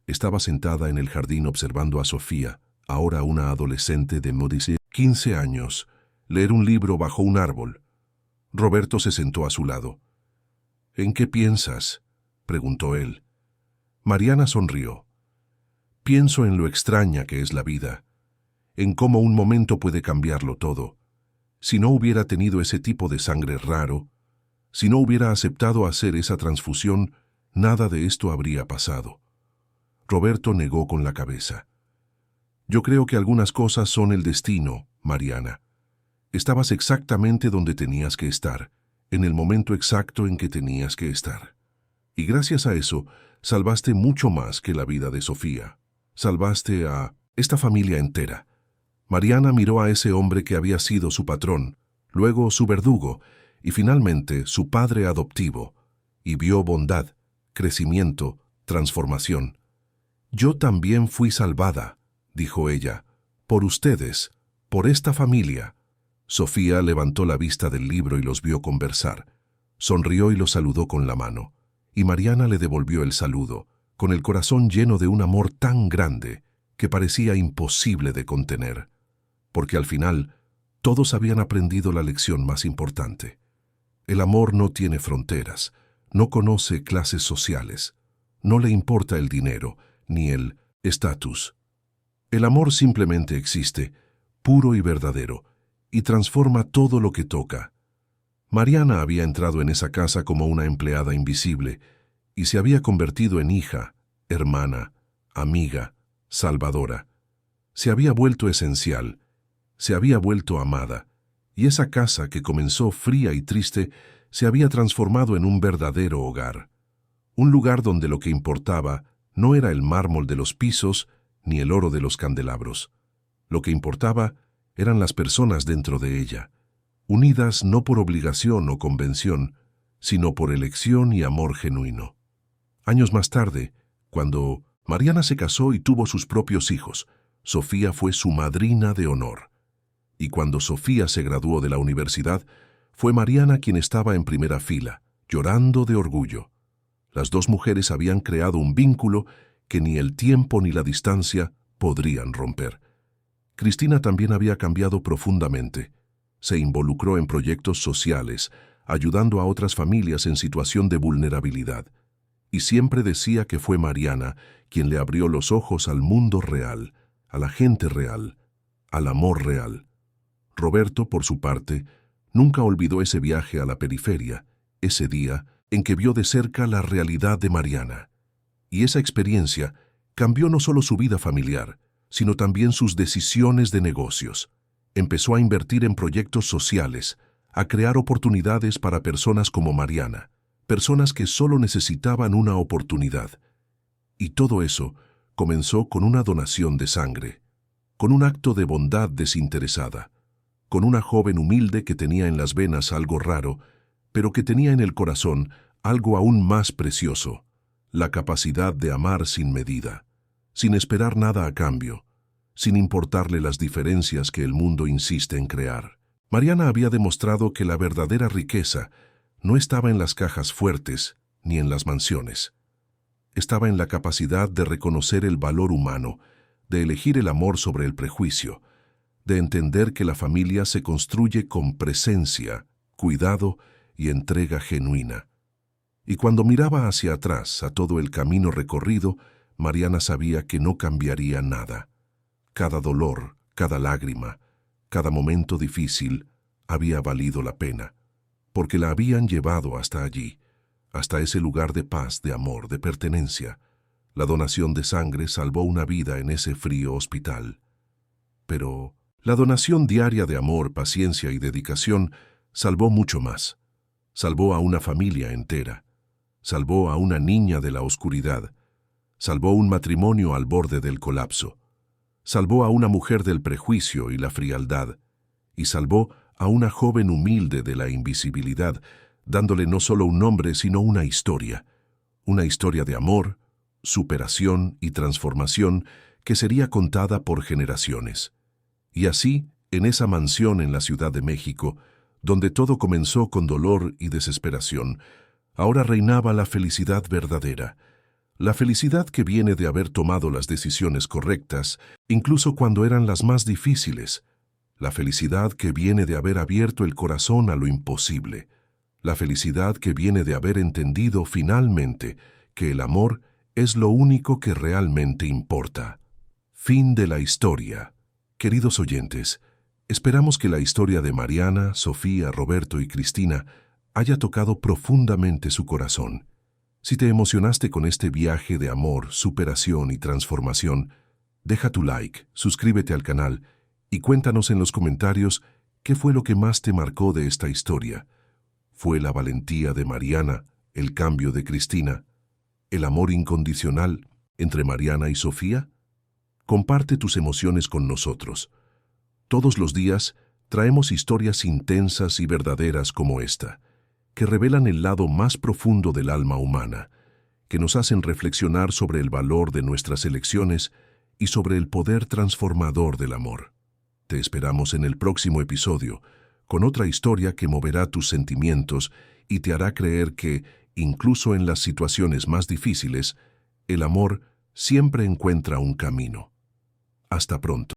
estaba sentada en el jardín observando a Sofía, ahora una adolescente de 15 años, leer un libro bajo un árbol. Roberto se sentó a su lado. «¿En qué piensas?», preguntó él. Mariana sonrió. «Pienso en lo extraña que es la vida, en cómo un momento puede cambiarlo todo. Si no hubiera tenido ese tipo de sangre raro, si no hubiera aceptado hacer esa transfusión, nada de esto habría pasado». Roberto negó con la cabeza. «Yo creo que algunas cosas son el destino, Mariana. Estabas exactamente donde tenías que estar, en el momento exacto en que tenías que estar. Y gracias a eso, salvaste mucho más que la vida de Sofía. Salvaste a esta familia entera». Mariana miró a ese hombre que había sido su patrón, luego su verdugo, y finalmente su padre adoptivo, y vio bondad, crecimiento, transformación. «Yo también fui salvada», dijo ella, «por ustedes, por esta familia». Sofía levantó la vista del libro y los vio conversar. Sonrió y los saludó con la mano, y Mariana le devolvió el saludo, con el corazón lleno de un amor tan grande que parecía imposible de contener, porque al final todos habían aprendido la lección más importante. El amor no tiene fronteras, no conoce clases sociales, no le importa el dinero ni el estatus. El amor simplemente existe, puro y verdadero, y transforma todo lo que toca. Mariana había entrado en esa casa como una empleada invisible y se había convertido en hija, hermana, amiga, salvadora. Se había vuelto esencial, se había vuelto amada, y esa casa que comenzó fría y triste se había transformado en un verdadero hogar. Un lugar donde lo que importaba no era el mármol de los pisos ni el oro de los candelabros. Lo que importaba eran las personas dentro de ella, unidas no por obligación o convención, sino por elección y amor genuino. Años más tarde, cuando Mariana se casó y tuvo sus propios hijos, Sofía fue su madrina de honor. Y cuando Sofía se graduó de la universidad, fue Mariana quien estaba en primera fila, llorando de orgullo. Las dos mujeres habían creado un vínculo que ni el tiempo ni la distancia podrían romper. Cristina también había cambiado profundamente. Se involucró en proyectos sociales, ayudando a otras familias en situación de vulnerabilidad. Y siempre decía que fue Mariana quien le abrió los ojos al mundo real, a la gente real, al amor real. Roberto, por su parte, nunca olvidó ese viaje a la periferia, ese día en que vio de cerca la realidad de Mariana. Y esa experiencia cambió no solo su vida familiar, sino también sus decisiones de negocios. Empezó a invertir en proyectos sociales, a crear oportunidades para personas como Mariana, personas que solo necesitaban una oportunidad. Y todo eso comenzó con una donación de sangre, con un acto de bondad desinteresada, con una joven humilde que tenía en las venas algo raro, pero que tenía en el corazón algo aún más precioso, la capacidad de amar sin medida, sin esperar nada a cambio, sin importarle las diferencias que el mundo insiste en crear. Mariana había demostrado que la verdadera riqueza no estaba en las cajas fuertes ni en las mansiones. Estaba en la capacidad de reconocer el valor humano, de elegir el amor sobre el prejuicio, de entender que la familia se construye con presencia, cuidado y entrega genuina. Y cuando miraba hacia atrás a todo el camino recorrido, Mariana sabía que no cambiaría nada. Cada dolor, cada lágrima, cada momento difícil había valido la pena, porque la habían llevado hasta allí, hasta ese lugar de paz, de amor, de pertenencia. La donación de sangre salvó una vida en ese frío hospital. Pero la donación diaria de amor, paciencia y dedicación salvó mucho más. Salvó a una familia entera. Salvó a una niña de la oscuridad. Salvó un matrimonio al borde del colapso. Salvó a una mujer del prejuicio y la frialdad. Y salvó a una joven humilde de la invisibilidad, dándole no solo un nombre, sino una historia. Una historia de amor, superación y transformación que sería contada por generaciones. Y así, en esa mansión en la Ciudad de México, donde todo comenzó con dolor y desesperación, ahora reinaba la felicidad verdadera. La felicidad que viene de haber tomado las decisiones correctas, incluso cuando eran las más difíciles. La felicidad que viene de haber abierto el corazón a lo imposible. La felicidad que viene de haber entendido finalmente que el amor es lo único que realmente importa. Fin de la historia. Queridos oyentes, esperamos que la historia de Mariana, Sofía, Roberto y Cristina haya tocado profundamente su corazón. Si te emocionaste con este viaje de amor, superación y transformación, deja tu like, suscríbete al canal y cuéntanos en los comentarios qué fue lo que más te marcó de esta historia. ¿Fue la valentía de Mariana, el cambio de Cristina, el amor incondicional entre Mariana y Sofía? Comparte tus emociones con nosotros. Todos los días traemos historias intensas y verdaderas como esta, que revelan el lado más profundo del alma humana, que nos hacen reflexionar sobre el valor de nuestras elecciones y sobre el poder transformador del amor. Te esperamos en el próximo episodio, con otra historia que moverá tus sentimientos y te hará creer que, incluso en las situaciones más difíciles, el amor siempre encuentra un camino. Hasta pronto.